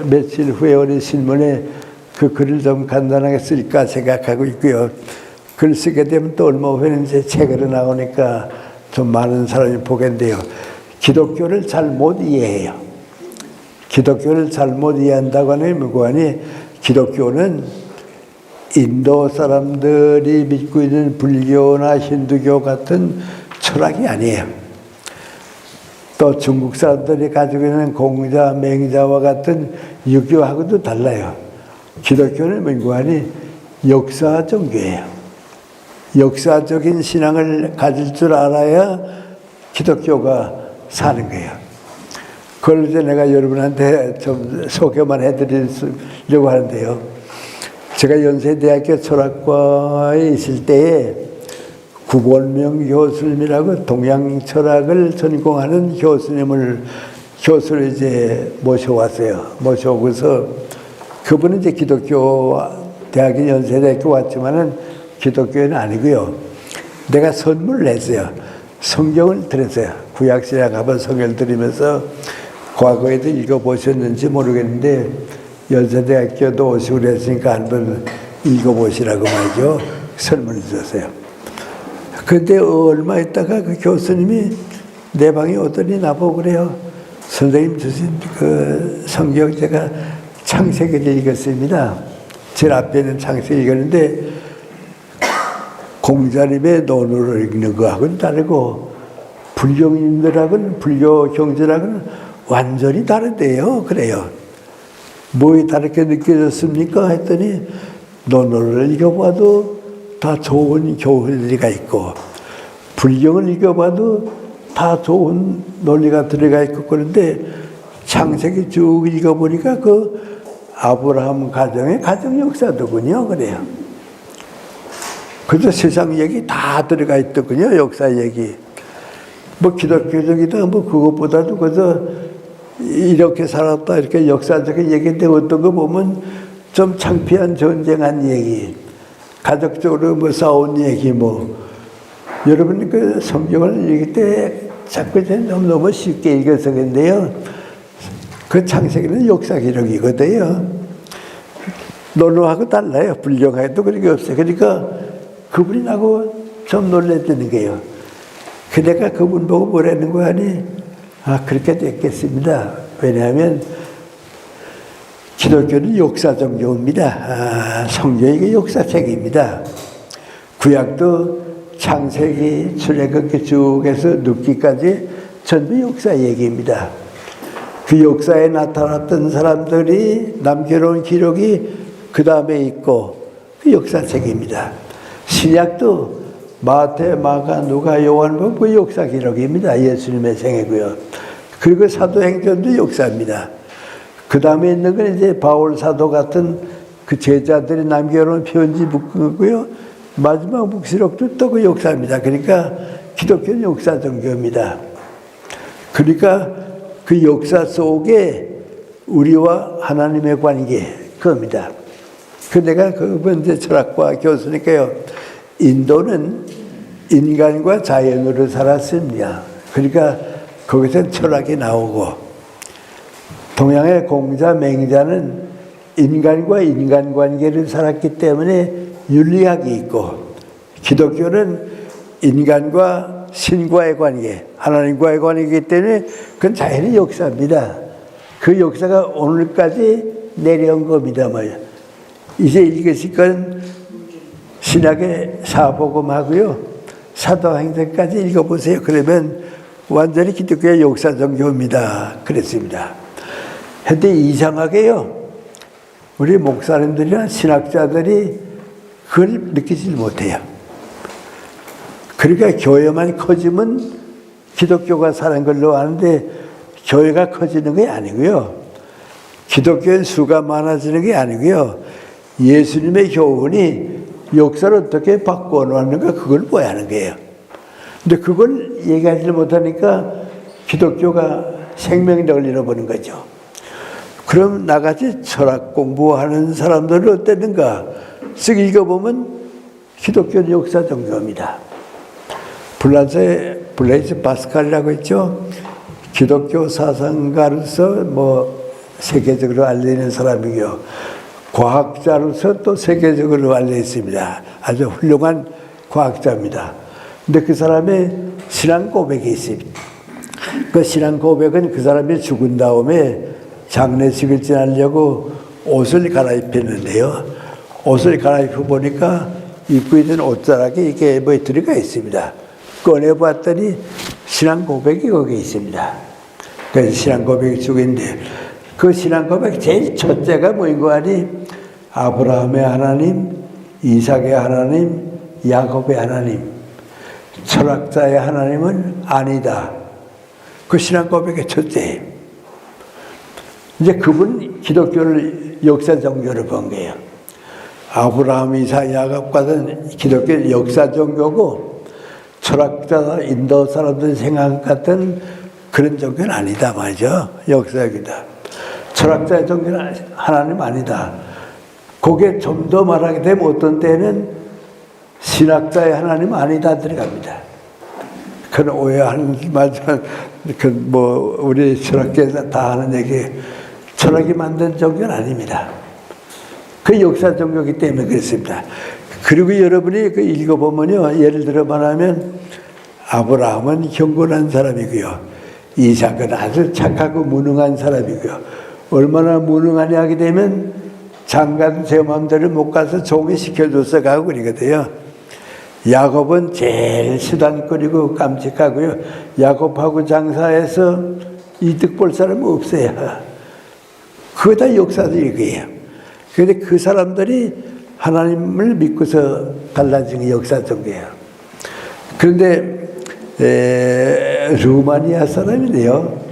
며칠 후에 우리 신문에 그 글을 좀 간단하게 쓸까 생각하고 있고요. 글 쓰게 되면 또 얼마 후에는 이제 책으로 나오니까 좀 많은 사람이 보겠는데요. 기독교를 잘 못 이해해요. 기독교를 잘못 이해한다고 하는 무관이 기독교는 인도 사람들이 믿고 있는 불교나 힌두교 같은 철학이 아니에요. 또 중국 사람들이 가지고 있는 공자, 맹자와 같은 유교하고도 달라요. 기독교는 무관이 역사 종교예요. 역사적인 신앙을 가질 줄 알아야 기독교가 사는 거예요. 그걸 이제 내가 여러분한테 좀 소개만 해드리려고 하는데요. 제가 연세대학교 철학과에 있을 때에 구본명 교수님이라고 동양 철학을 전공하는 교수를 이제 모셔왔어요. 모셔오고서 그분은 이제 기독교 대학에 연세대학교 왔지만은 기독교는 아니고요. 내가 선물을 했어요. 성경을 드렸어요. 구약신약 한번 성경을 드리면서 과거에도 읽어보셨는지 모르겠는데 연세대학교도 오시고 그랬으니까 한번 읽어보시라고 말이죠. 설문을 주셨어요. 근데 얼마 있다가 그 교수님이 내 방에 오더니 나보고 그래요. 선생님 주신 그 성경 제가 창세기를 읽었습니다. 제일 앞에 있는 창세기 읽었는데 공자님의 논어를 읽는 거하고는 다르고 불교인들하고는 불교 경전하고는 완전히 다른데요. 그래요. 뭐에 다르게 느껴졌습니까? 했더니 논어를 읽어봐도 다 좋은 교훈리가 있고 불경을 읽어봐도 다 좋은 논리가 들어가 있고 그런데 창세기 쭉 읽어보니까 그 아브라함 가정의 가정 역사더군요. 그래요. 그래서 세상 얘기 다 들어가 있더군요. 역사 얘기. 뭐 기독교적이다 뭐 그것보다도 그저 이렇게 살았다 이렇게 역사적인 얘기인데 어떤 거 보면 좀 창피한 전쟁한 얘기, 가족적으로 뭐 싸운 얘기 뭐 여러분 그 성경을 읽을 때 자꾸 너무 쉽게 읽어서 그런데요. 그 창세기는 역사 기록이거든요. 논어하고 달라요. 불경하고도 그런 게 없어요. 그러니까 그분이 나고 좀 놀랬다는 거예요. 그러니까 그분 보고 뭐라는 거 하니 그렇게 됐겠습니다. 왜냐하면 기독교는 역사 종교입니다. 성경이 역사책입니다. 구약도 창세기, 출애굽기 쭉 해서 눕기까지 전부 역사 얘기입니다. 그 역사에 나타났던 사람들이 남겨놓은 기록이 그 다음에 있고 그 역사책입니다. 신약도 마태, 마가, 누가, 요한복음 그 역사 기록입니다. 예수님의 생애고요. 그리고 사도행전도 역사입니다. 그 다음에 있는 건 이제 바울 사도 같은 그 제자들이 남겨놓은 편지 북이고요. 마지막 묵시록도 또 그 역사입니다. 그러니까 기독교는 역사 종교입니다. 그러니까 그 역사 속에 우리와 하나님의 관계 그겁니다. 그 내가 그 번째 철학과 교수니까요. 인도는 인간과 자연으로 살았습니다. 그러니까 거기서 철학이 나오고 동양의 공자, 맹자는 인간과 인간관계를 살았기 때문에 윤리학이 있고 기독교는 인간과 신과의 관계, 하나님과의 관계이기 때문에 그건 자연의 역사입니다. 그 역사가 오늘까지 내려온 겁니다. 이제 읽으실 건 신약의 사복음하고요. 사도행전까지 읽어보세요. 그러면 완전히 기독교의 역사 종교입니다. 그랬습니다. 근데 이상하게요. 우리 목사님들이나 신학자들이 그걸 느끼지 못해요. 그러니까 교회만 커지면 기독교가 사는 걸로 아는데 교회가 커지는 게 아니고요. 기독교의 수가 많아지는 게 아니고요. 예수님의 교훈이 역사를 어떻게 바꿔 놓았는가 그걸 봐야 하는 거예요. 근데 그걸 얘기하지 못하니까 기독교가 생명력을 잃어버린 거죠. 그럼 나같이 철학 공부하는 사람들은 어땠는가? 쓱 읽어보면 기독교는 역사 종교입니다. 블레이즈 파스칼이라고 있죠. 기독교 사상가로서 세계적으로 알려진 사람이고요. 과학자로서 또 세계적으로 알려 있습니다. 아주 훌륭한 과학자입니다. 근데 그 사람의 신앙 고백이 있습니다. 그 신앙 고백은 그 사람이 죽은 다음에 장례식을 지내려고 옷을 갈아입혔는데요. 옷을 갈아입혀 보니까 입고 있는 옷자락에 이게 뭐 들어가 있습니다. 꺼내봤더니 신앙 고백이 거기에 있습니다. 그래서 신앙 고백이 죽인데 그 신앙 고백 제일 첫째가 뭐인 거 아니? 아브라함의 하나님, 이삭의 하나님, 야곱의 하나님, 철학자의 하나님은 아니다. 그 신앙 고백의 첫째예요. 이제 그분 기독교를 역사 종교로 본 거예요. 아브라함, 이삭, 야곱 같은 기독교 역사 종교고 철학자, 인도 사람들 생각 같은 그런 종교는 아니다 말이죠. 역사적이다. 철학자의 종교는 하나님 아니다. 그게 좀 더 말하게 되면 어떤 때는 신학자의 하나님 아니다 들어갑니다. 그건 오해하는 말이지만 뭐 우리 철학계에서 다 하는 얘기, 철학이 만든 종교는 아닙니다. 그 역사 종교이기 때문에 그렇습니다. 그리고 여러분이 그 읽어보면요, 예를 들어 말하면 아브라함은 경건한 사람이고요, 이삭은 아주 착하고 무능한 사람이고요. 얼마나 무능하냐 하게 되면 장가도 제 마음대로 못 가서 종이 시켜줘서 가고 그러거든요. 야곱은 제일 시단거리고 깜찍하고요. 야곱하고 장사해서 이득 볼 사람은 없어요. 그거 다 역사적이에요. 그런데 그 사람들이 하나님을 믿고서 달라진 게 역사적이에요. 그런데 루마니아 사람이네요.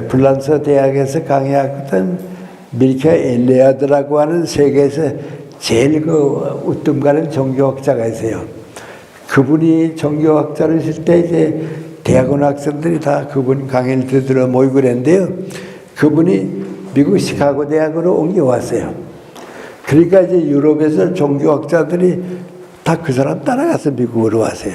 불란서 대학에서 강의하던 밀케 엘리아드라고 하는 세계에서 제일 그 우뜸 가는 종교학자가 있어요. 그분이 종교학자를 있을 때 이제 대학원 학생들이 다 그분 강의를 들으러 모이고 그랬는데요. 그분이 미국 시카고 대학으로 옮겨왔어요. 그러니까 이제 유럽에서 종교학자들이 다 그 사람 따라가서 미국으로 왔어요.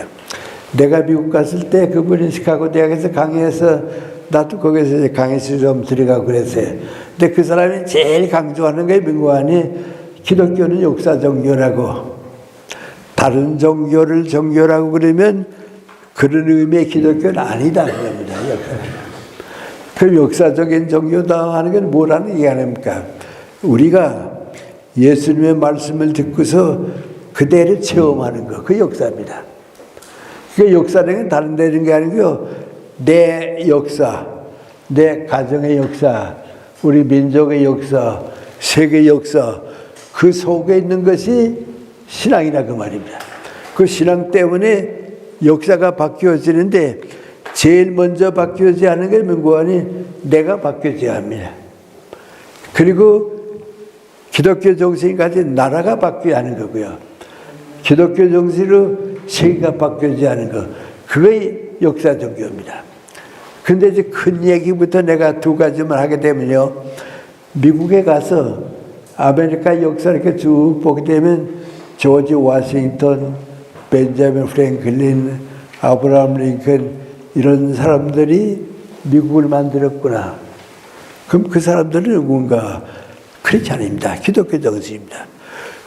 내가 미국 갔을 때 그분이 시카고 대학에서 강의해서 나도 거기서 이제 강의실 좀 들어가고 그랬어요. 근데 그 사람이 제일 강조하는 게 민구안이 기독교는 역사 종교라고, 다른 종교를 종교라고 그러면 그런 의미의 기독교는 아니다 그럽니다. 그 역사적인 종교다 하는 건 뭐라는 얘기 아닙니까? 우리가 예수님의 말씀을 듣고서 그대로 체험하는 거, 그 역사입니다. 그 역사는 다른 데는 게 아니고요, 내 역사, 내 가정의 역사, 우리 민족의 역사, 세계 역사, 그 속에 있는 것이 신앙이라 그 말입니다. 그 신앙 때문에 역사가 바뀌어지는데 제일 먼저 바뀌어져야 하는 게 민구안이 내가 바뀌어져야 합니다. 그리고 기독교 정신이 가진 나라가 바뀌어야 하는 거고요. 기독교 정신으로 세계가 바뀌어져야 하는 거, 그게 역사 종교입니다. 근데 이제 큰 얘기부터 내가 두 가지만 하게 되면요, 미국에 가서 아메리카 역사 이렇게 쭉 보게 되면 조지 워싱턴, 벤자민 프랭클린, 아브라함 링컨 이런 사람들이 미국을 만들었구나. 그럼 그 사람들은 누군가? 그렇지 않습니다. 기독교 정신입니다.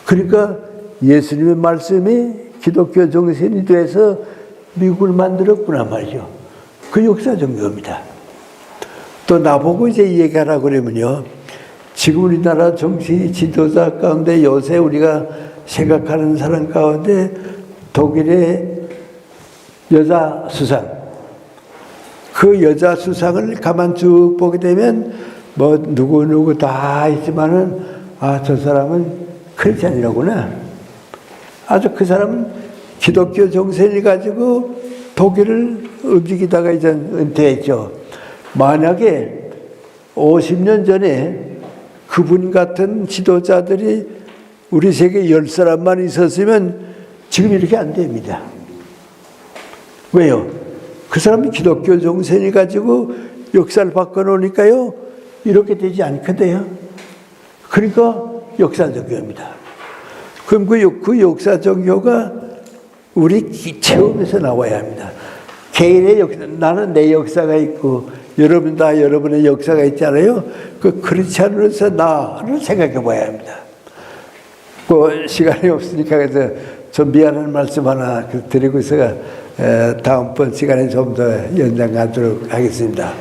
그러니까 예수님의 말씀이 기독교 정신이 돼서 미국을 만들었구나 말이죠. 그 역사 종교입니다. 또 나보고 이제 얘기하라고 그러면요, 지금 우리나라 정치 지도자 가운데 요새 우리가 생각하는 사람 가운데 독일의 여자 수상, 그 여자 수상을 가만 쭉 보게 되면 뭐 누구 다 있지만은 저 사람은 크리스찬이라구나. 아주 그 사람은 기독교 정신을 가지고 독일을 움직이다가 이제 은퇴했죠. 만약에 50년 전에 그분 같은 지도자들이 우리 세계 10사람만 있었으면 지금 이렇게 안 됩니다. 왜요? 그 사람이 기독교 정신을 가지고 역사를 바꿔놓으니까요, 이렇게 되지 않거든요. 그러니까 역사적교입니다. 그럼 그 역사적교가 우리 체험에서 나와야 합니다. 개인의 역사, 나는 내 역사가 있고 여러분 다 여러분의 역사가 있잖아요. 그 크리스찬으로서 나를 생각해 봐야 합니다. 그 시간이 없으니까 그래서 좀 미안한 말씀 하나 드리고서 다음번 시간에 좀 더 연장 가도록 하겠습니다.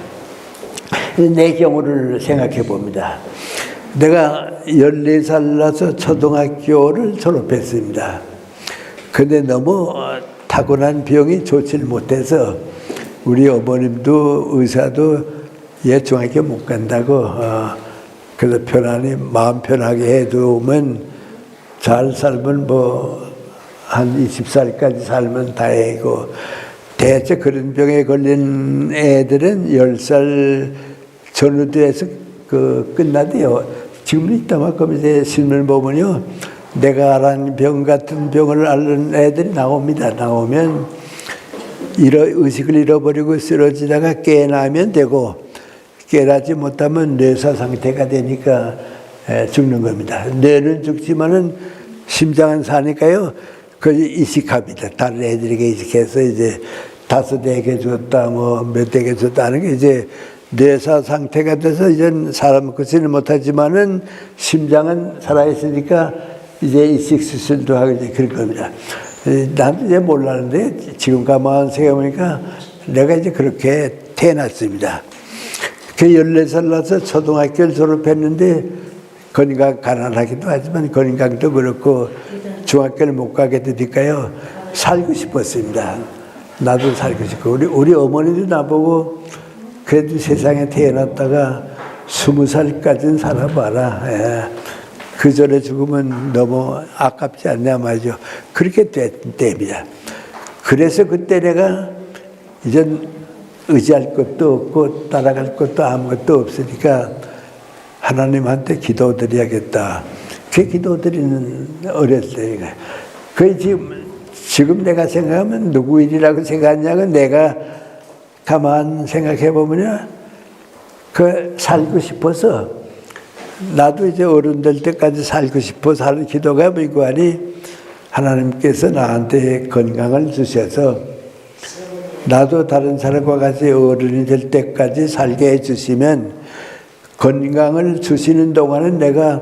내 경우를 생각해 봅니다. 내가 14살 나서 초등학교를 졸업했습니다. 근데 너무 타고난 병이 좋지를 못해서 우리 어머님도 의사도 얘 중학교 못 간다고 그래서 편안히 마음 편하게 해두면 잘 살면 뭐 한 20살까지 살면 다행이고 대체 그런 병에 걸린 애들은 10살 전후돼서 끝나대요. 지금 이따만큼 이제 신문 보면요. 내가 앓은 병 같은 병을 앓는 애들이 나옵니다. 나오면 의식을 잃어버리고 쓰러지다가 깨어나면 되고 깨어나지 못하면 뇌사 상태가 되니까 죽는 겁니다. 뇌는 죽지만은 심장은 사니까요. 그 이식합니다. 다른 애들에게 이식해서 이제 5대에게 줬다, 뭐 몇 대에게 줬다 하는 게 이제 뇌사 상태가 돼서 이제 사람 그지는 못하지만은 심장은 살아있으니까 이제 이식 수술도 하고 이제 그럴 겁니다. 나도 이제 몰랐는데 지금 가만 생각해보니까 내가 이제 그렇게 태어났습니다. 그 14살 나서 초등학교를 졸업했는데 건강 가난하기도 하지만 건강도 그렇고 중학교를 못 가게 되니까요. 살고 싶었습니다. 나도 살고 싶고 우리 어머니도 나보고 그래도 세상에 태어났다가 20살까지는 살아봐라. 예. 그 전에 죽으면 너무 아깝지 않냐 말이죠. 그렇게 됩니다. 그래서 그때 내가 이젠 의지할 것도 없고 따라갈 것도 아무것도 없으니까 하나님한테 기도드려야겠다. 그 기도드리는 어렸을 때가. 그 지금 내가 생각하면 누구 일이라고 생각하냐면 내가 가만 생각해 보면요. 살고 싶어서 나도 이제 어른 될 때까지 살고 싶어서 하는 기도가 뭐고 하니 하나님께서 나한테 건강을 주셔서 나도 다른 사람과 같이 어른이 될 때까지 살게 해주시면 건강을 주시는 동안은 내가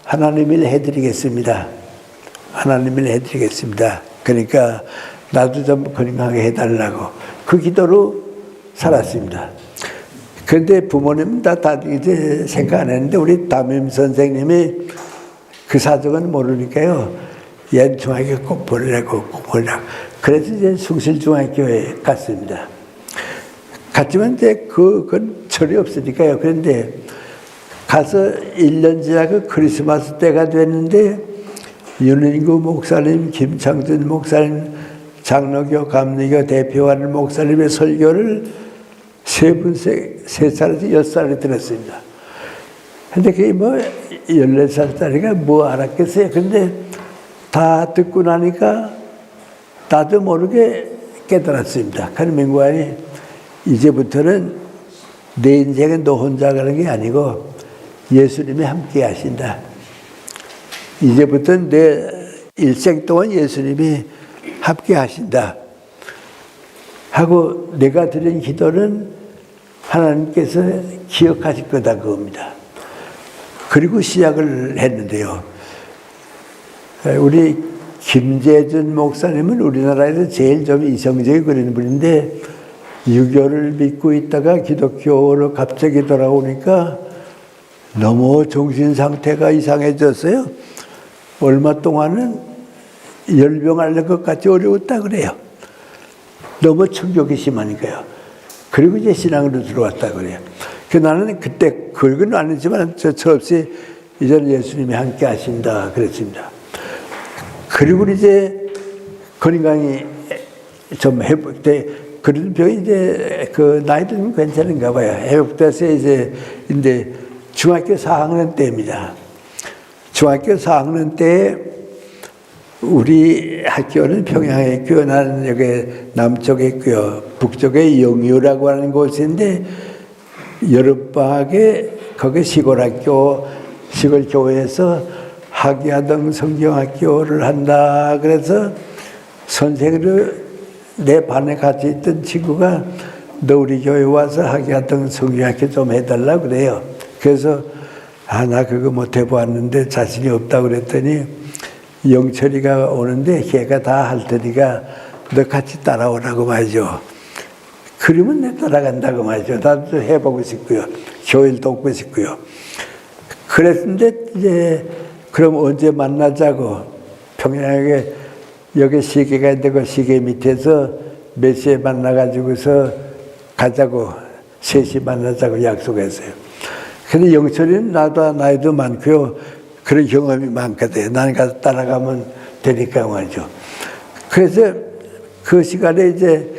하나님을 해드리겠습니다. 하나님을 해드리겠습니다. 그러니까 나도 좀 건강하게 해달라고 그 기도로 살았습니다. 그런데 부모님은 다 이제 생각 안 했는데 우리 담임 선생님이 그 사정은 모르니까요. 얘 중학교 꼭 보내라고 꼭 보내라고. 그래서 이제 숭실중학교에 갔습니다. 갔지만 이제 그건 철이 없으니까요. 그런데 가서 1년 지나고 크리스마스 때가 됐는데 윤인구 목사님, 김창준 목사님, 장로교, 감리교 대표하는 목사님의 설교를 세 살에서 6살에 들었습니다. 근데 그게 뭐 14살짜리가 뭐 알았겠어요. 근데 다 듣고 나니까 나도 모르게 깨달았습니다. 하나님 관이 이제부터는 내 인생은 너 혼자 가는 게 아니고 예수님이 함께 하신다. 이제부터는 내 일생 동안 예수님이 함께 하신다. 하고 내가 드린 기도는 하나님께서 기억하실 거다 그겁니다. 그리고 시작을 했는데요. 우리 김재준 목사님은 우리나라에서 제일 좀 이성적인 그런 분인데 유교를 믿고 있다가 기독교로 갑자기 돌아오니까 너무 정신 상태가 이상해졌어요. 얼마 동안은 열병 앓는 것 같이 어려웠다 그래요. 너무 충격이 심하니까요. 그리고 이제 신앙으로 들어왔다 그래요. 나는 그때 그건 아니지만 저없이 이제는 예수님이 함께 하신다 그랬습니다. 그리고 이제 건강이 좀 회복돼 그런 병이 이제 그 나이 들면 괜찮은가 봐요. 회복돼서 이제 중학교 4학년 때입니다. 중학교 4학년 때 우리 학교는 평양학교, 나는 여기 남쪽에 있고요. 북쪽에 영유라고 하는 곳인데 여름방학에 거기 시골학교, 시골교회에서 학야등 성경학교를 한다. 그래서 선생으로 내 반에 같이 있던 친구가 너 우리 교회 와서 학교하던 성경학교 좀 해달라 그래요. 그래서 나 그거 못 해보았는데 자신이 없다고 그랬더니 영철이가 오는데 걔가 다 할 테니까 너 같이 따라오라고 말이죠. 그러면 내 따라간다고 말이죠. 나도 해보고 싶고요. 교회를 돕고 싶고요. 그랬는데 이제 그럼 언제 만나자고 평양에 여기 시계가 있는데 그 시계 밑에서 몇 시에 만나가지고서 가자고 3시 만나자고 약속했어요. 근데 영철이는 나도 나이도 많고요. 그런 경험이 많거든. 나는 가서 따라가면 되니까 말이죠. 그래서 그 시간에 이제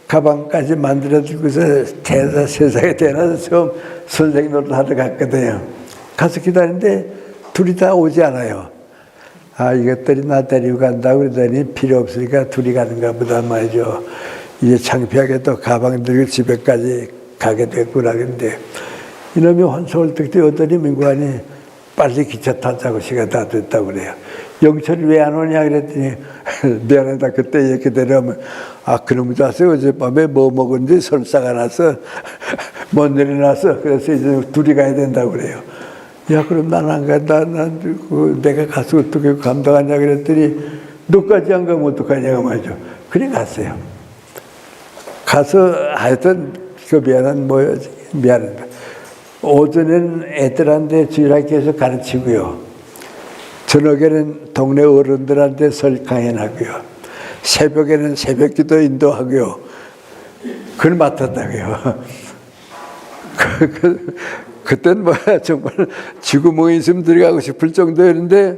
가방까지 만들어 주고서 세상에 태어나서 처음 선생님 노릇 하러 갔거든요. 가서 기다리는데 둘이 다 오지 않아요. 이것들이 나 데리고 간다고 그러더니 필요 없으니까 둘이 가는가 보다 말이죠. 이제 창피하게 또 가방 들고 집에까지 가게 됐구나. 근데 이놈이 서울특대 오더니 민구안이 빨리 기차 타자고 시간 다 됐다고 그래요. 영철이 왜 안 오냐 그랬더니 미안하다 그때 이렇게 되려면 그놈의 자식 어젯밤에 뭐 먹었는지 설사가 나서 못 내려놔서 그래서 이제 둘이 가야 된다고 그래요. 야 그럼 난 안 간다. 내가 가서 어떻게 감당하냐 그랬더니 너까지 안 가면 어떡하냐고 말이죠. 그래 갔어요. 가서 하여튼 그 미안하다. 오전에는 애들한테 주일학교에서 가르치고요. 저녁에는 동네 어른들한테 설 강연하고요. 새벽에는 새벽기도 인도하고요. 그걸 맡았다고요. 그때는 정말 지구멍에 있으면 들어가고 싶을 정도였는데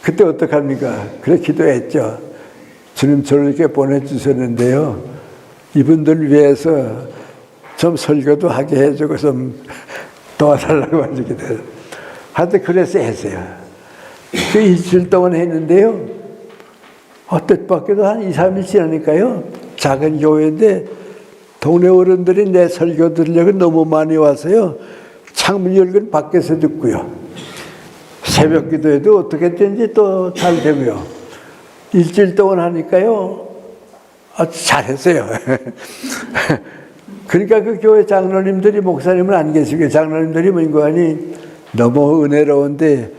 그때 어떡합니까? 그래 기도했죠. 주님 저를 이렇게 보내주셨는데요. 이분들 위해서 좀 설교도 하게 해주고 좀 도와달라고 하시게 돼요. 하여튼 그래서 했어요. 그 일주일 동안 했는데요. 뜻밖에도 한 2, 3일 지나니까요. 작은 교회인데 동네 어른들이 내 설교 들으려고 너무 많이 와서요. 창문 열고 밖에서 듣고요. 새벽 기도에도 어떻게 됐는지 또 잘 되고요. 일주일 동안 하니까요. 아주 잘했어요. 그러니까 그 교회 장로님들이 목사님은 안 계시고 장로님들이 민구안이 너무 은혜로운데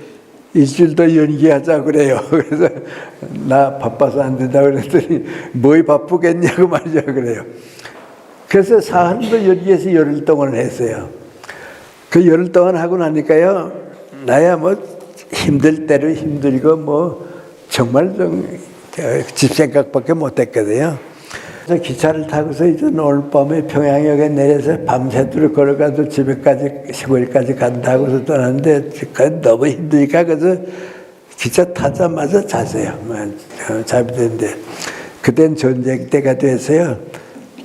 일주일 더 연기하자 그래요. 그래서 나 바빠서 안 된다 그랬더니 뭐이 바쁘겠냐고 말이죠 그래요. 그래서 사흘도 연기해서 열흘 동안 했어요. 그 열흘 동안 하고 나니까요. 나야 힘들 대로 힘들고 정말 집 생각밖에 못 했거든요. 그래서 기차를 타고서 이제 오늘 밤에 평양역에 내려서 밤새도록 걸어가도 집에까지 시골까지 간다고서 떠났는데 너무 힘드니까 그래서 기차 타자마자 잤어요. 잠이 드는데 그땐 전쟁 때가 돼서요.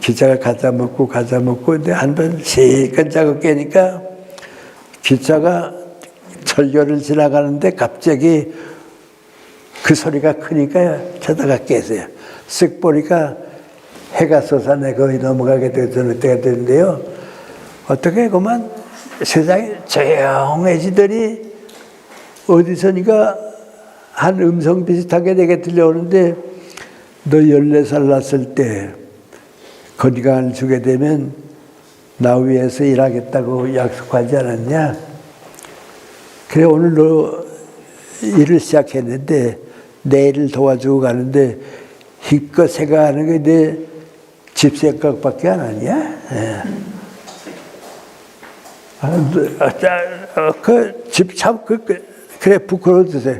기차가 가자 먹고 근데 한 번 실컷 자고 깨니까 기차가 철교를 지나가는데 갑자기 그 소리가 크니까 자다가 깨서요. 쓱 보니까 해가 솟아내 거의 넘어가게 되는 때가 되는데요. 어떻게 그만 세상에 조용해지더니 어디서니까 한 음성 비슷하게 내게 들려오는데 너 14살 났을 때 건강을 주게 되면 나 위해서 일하겠다고 약속하지 않았냐? 그래 오늘 너 일을 시작했는데 내일을 도와주고 가는데 힘껏 생각하는 게 내 집 생각밖에 안 하냐? 그 집 참 그래 부끄러워지세요.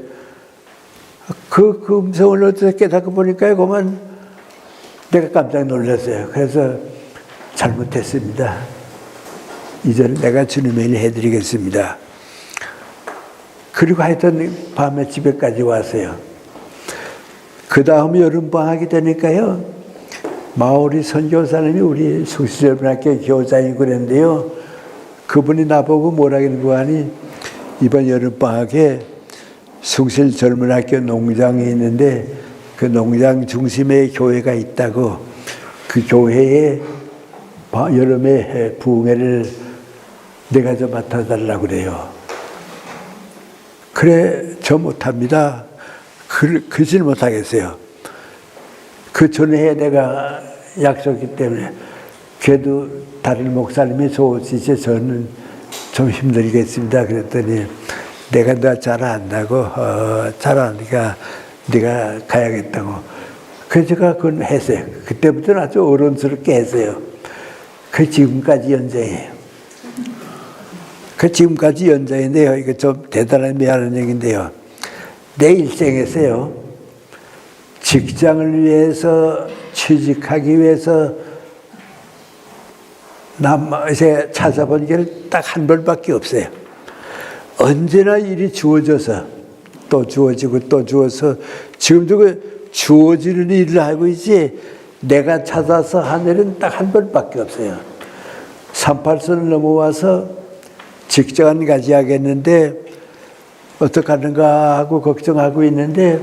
그 음성을 어디서 깨닫고 보니까 그만 내가 깜짝 놀랐어요. 그래서 잘못했습니다. 이제는 내가 주님의 일 해드리겠습니다. 그리고 하여튼 밤에 집에까지 왔어요. 그 다음 여름방학이 되니까요. 마오리 선교사님이 우리 숭실여러분학교 교장이고 그랬는데요. 그분이 나보고 뭐라고 하니 이번 여름방학에 숭실 젊은학교 농장이 있는데 그 농장 중심에 교회가 있다고 그 교회에 여름에 부흥회를 내가 좀 맡아달라고 그래요. 그래 저 못합니다. 그러질 못하겠어요. 그 전에 내가 약속했기 때문에 그래도 다른 목사님이 좋으시지 저는 좀 힘들겠습니다. 그랬더니 내가 너 잘 안다고 잘 아니까 네가 가야겠다고. 그래서 제가 그건 했어요. 그때부터는 아주 어른스럽게 했어요. 그 지금까지 연장이에요. 그 지금까지 연장인데요. 이거 좀 대단한 미안한 얘기인데요. 내 일생에서요. 직장을 위해서 취직하기 위해서 남에서 찾아본 게 딱 한 번밖에 없어요. 언제나 일이 주어져서 또 주어지고 또 주어서 지금도 그 주어지는 일을 하고 있지 내가 찾아서 한 일은 딱 한 번밖에 없어요. 38선을 넘어와서 직장은 가져야겠는데 어떡하는가 하고 걱정하고 있는데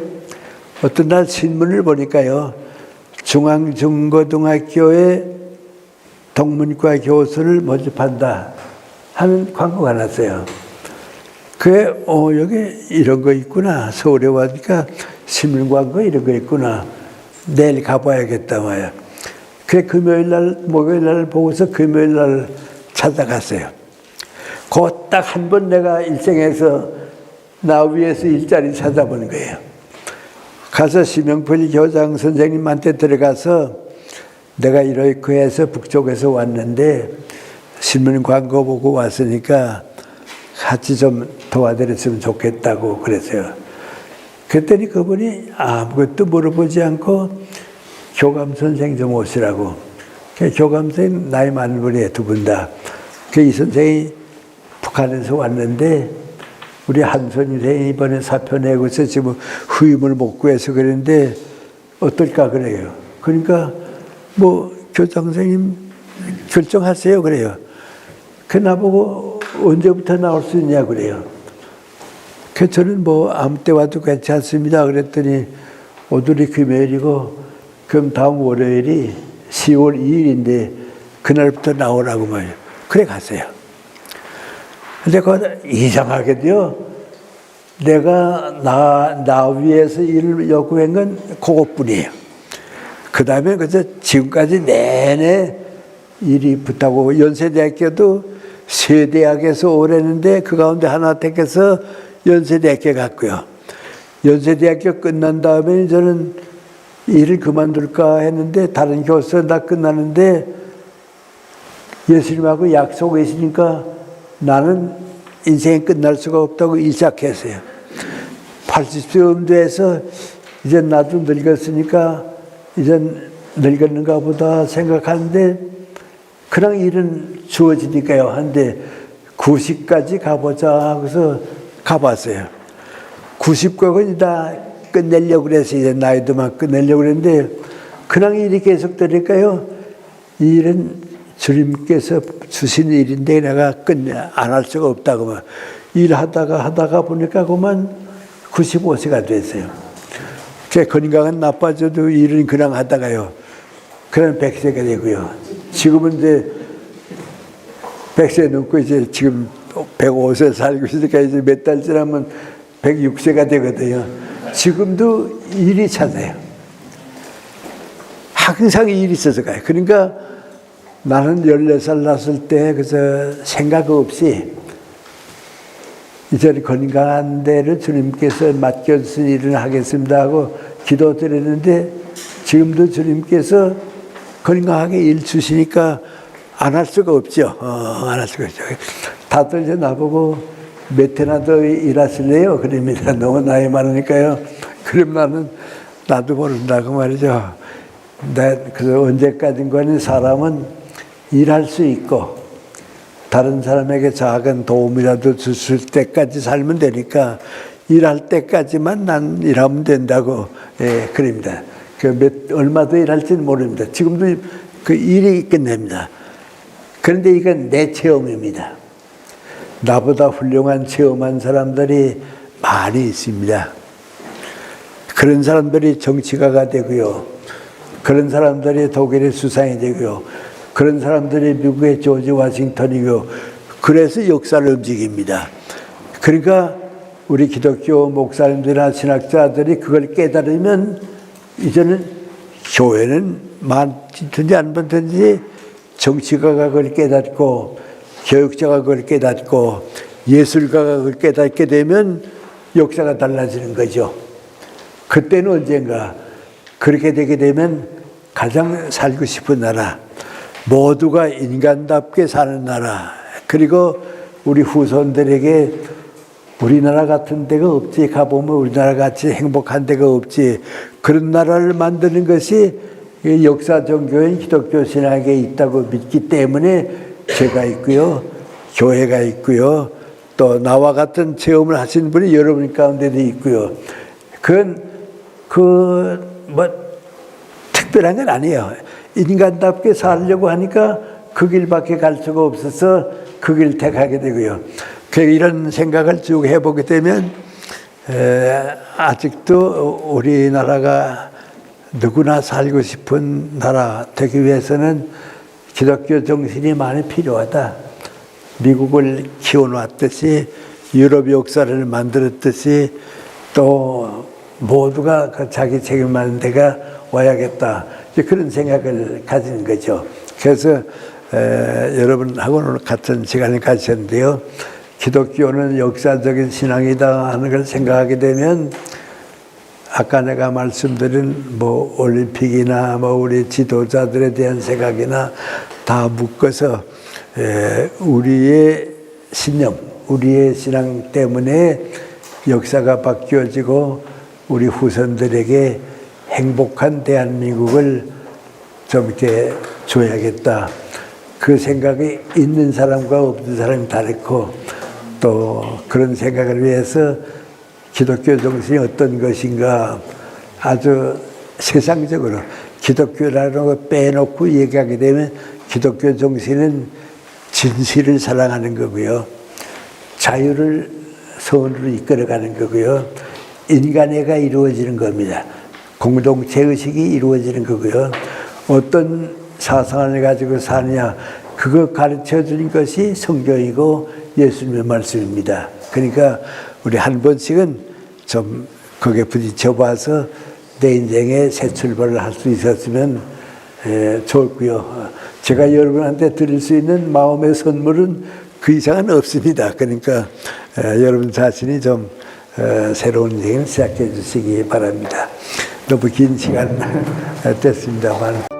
어떤 날 신문을 보니까요. 중앙중고등학교에 동문과 교수를 모집한다 하는 광고가 났어요. 그게 여기 이런 거 있구나. 서울에 와니까 신문 광고 이런 거 있구나. 내일 가봐야겠다 말이야. 그래 금요일 날 목요일 날 보고서 금요일 날 찾아갔어요. 그 딱 한 번 내가 일생에서 나 위해서 일자리 찾아보는 거예요. 가서 심영필 교장 선생님한테 들어가서 내가 이렇게 해서 북쪽에서 왔는데 신문 광고 보고 왔으니까 같이 좀 도와드렸으면 좋겠다고 그랬어요. 그랬더니 그분이 아무것도 물어보지 않고 교감 선생 좀 오시라고. 교감 선생 나이 많은 분이에요. 두 분 다. 이 선생이 북한에서 왔는데 우리 한선희 선생이 이번에 사표 내고서 지금 후임을 못 구해서 그랬는데 어떨까 그래요. 그러니까 뭐 교장 선생님 결정하세요 그래요. 그 나보고 언제부터 나올 수 있냐 그래요. 그 저는 뭐 아무 때 와도 괜찮습니다 그랬더니 오늘이 금요일이고 그럼 다음 월요일이 10월 2일인데 그날부터 나오라고 말이에요. 그래 갔어요. 근데 그 이상하게도요. 내가 나 위해서 일을 요구한 건 그것뿐이에요. 그 다음에 그래서 지금까지 내내 일이 붙하고 연세대학교도 세 대학에서 오랬는데 그 가운데 하나 택해서 연세대학교 갔고요. 연세대학교 끝난 다음에 저는 일을 그만둘까 했는데 다른 교수 다 끝나는데 예수님하고 약속이 있으니까 나는 인생이 끝날 수가 없다고 일작했어요. 80세 음도에서 이제 나도 늙었으니까 이젠 늙었는가 보다 생각하는데 그냥 일은 주어지니까요. 한데 90까지 가보자 그래서 가봤어요. 90까지 다 끝내려고 그래서 이제 나이도 막 끝내려고 그랬는데 그냥 일이 계속 되니까요. 이 일은 주님께서 주신 일인데 내가 안 할 수가 없다고 막 일하다가 보니까 그만 95세가 됐어요. 제 건강은 나빠져도 일은 그냥 하다가요. 그냥 100세가 되고요. 지금은 이제 100세 넘고 이제 지금 105세 살고 있으니까 이제 몇 달 지나면 106세가 되거든요. 지금도 일이 찾아요. 항상 일이 있어서 가요. 그러니까 나는 14살 났을 때 그래서 생각 없이 이제 건강한 데를 주님께서 맡겨주신 일을 하겠습니다 하고 기도드렸는데 지금도 주님께서 건강하게 일 주시니까 안 할 수가 없죠. 안 할 수가 없죠. 다들 이제 나보고 몇 해나 더 일하실래요? 그럽니다. 너무 나이 많으니까요. 그럼 나도 모른다고 말이죠. 그래서 언제까지인가는 사람은 일할 수 있고 다른 사람에게 작은 도움이라도 줄 때까지 살면 되니까 일할 때까지만 난 일하면 된다고 그럽니다. 얼마 더 일할지는 모릅니다. 지금도 그 일이 끝냅니다. 그런데 이건 내 체험입니다. 나보다 훌륭한 체험한 사람들이 많이 있습니다. 그런 사람들이 정치가가 되고요. 그런 사람들이 독일의 수상이 되고요. 그런 사람들이 미국의 조지 워싱턴이고 그래서 역사를 움직입니다. 그러니까 우리 기독교 목사님들이나 신학자들이 그걸 깨달으면 이제는 교회는 많든지 안 많든지 정치가가 그걸 깨닫고 교육자가 그걸 깨닫고 예술가가 그걸 깨닫게 되면 역사가 달라지는 거죠. 그때는 언젠가 그렇게 되게 되면 가장 살고 싶은 나라, 모두가 인간답게 사는 나라, 그리고 우리 후손들에게 우리나라 같은 데가 없지, 가보면 우리나라 같이 행복한 데가 없지, 그런 나라를 만드는 것이 역사 종교인 기독교 신학에 있다고 믿기 때문에 제가 있고요, 교회가 있고요, 또 나와 같은 체험을 하신 분이 여러분 가운데도 있고요. 그건 특별한 건 아니에요. 인간답게 살려고 하니까 그 길밖에 갈 수가 없어서 그 길 택하게 되고요. 이런 생각을 쭉 해보게 되면 아직도 우리나라가 누구나 살고 싶은 나라 되기 위해서는 기독교 정신이 많이 필요하다. 미국을 키워놨듯이 유럽 역사를 만들었듯이 또 모두가 자기 책임하는 데가 와야겠다. 그런 생각을 가진 거죠. 그래서 여러분하고 오늘 같은 시간을 가졌는데요. 기독교는 역사적인 신앙이다 하는 걸 생각하게 되면 아까 내가 말씀드린 올림픽이나 우리 지도자들에 대한 생각이나 다 묶어서 우리의 신념, 우리의 신앙 때문에 역사가 바뀌어지고 우리 후손들에게 행복한 대한민국을 좀 이렇게 줘야겠다. 그 생각이 있는 사람과 없는 사람이 다르고 또 그런 생각을 위해서 기독교 정신이 어떤 것인가 아주 세상적으로 기독교라는 거 빼놓고 얘기하게 되면 기독교 정신은 진실을 사랑하는 거고요. 자유를 선으로 이끌어가는 거고요. 인간애가 이루어지는 겁니다. 공동체 의식이 이루어지는 거고요. 어떤 사상을 가지고 사느냐 그거 가르쳐 주는 것이 성경이고 예수님의 말씀입니다. 그러니까 우리 한 번씩은 좀 거기에 부딪혀 봐서 내 인생에 새 출발을 할 수 있었으면 좋고요. 제가 여러분한테 드릴 수 있는 마음의 선물은 그 이상은 없습니다. 그러니까 여러분 자신이 좀 새로운 인생을 시작해 주시기 바랍니다. 너무 긴 시간 됐습니다만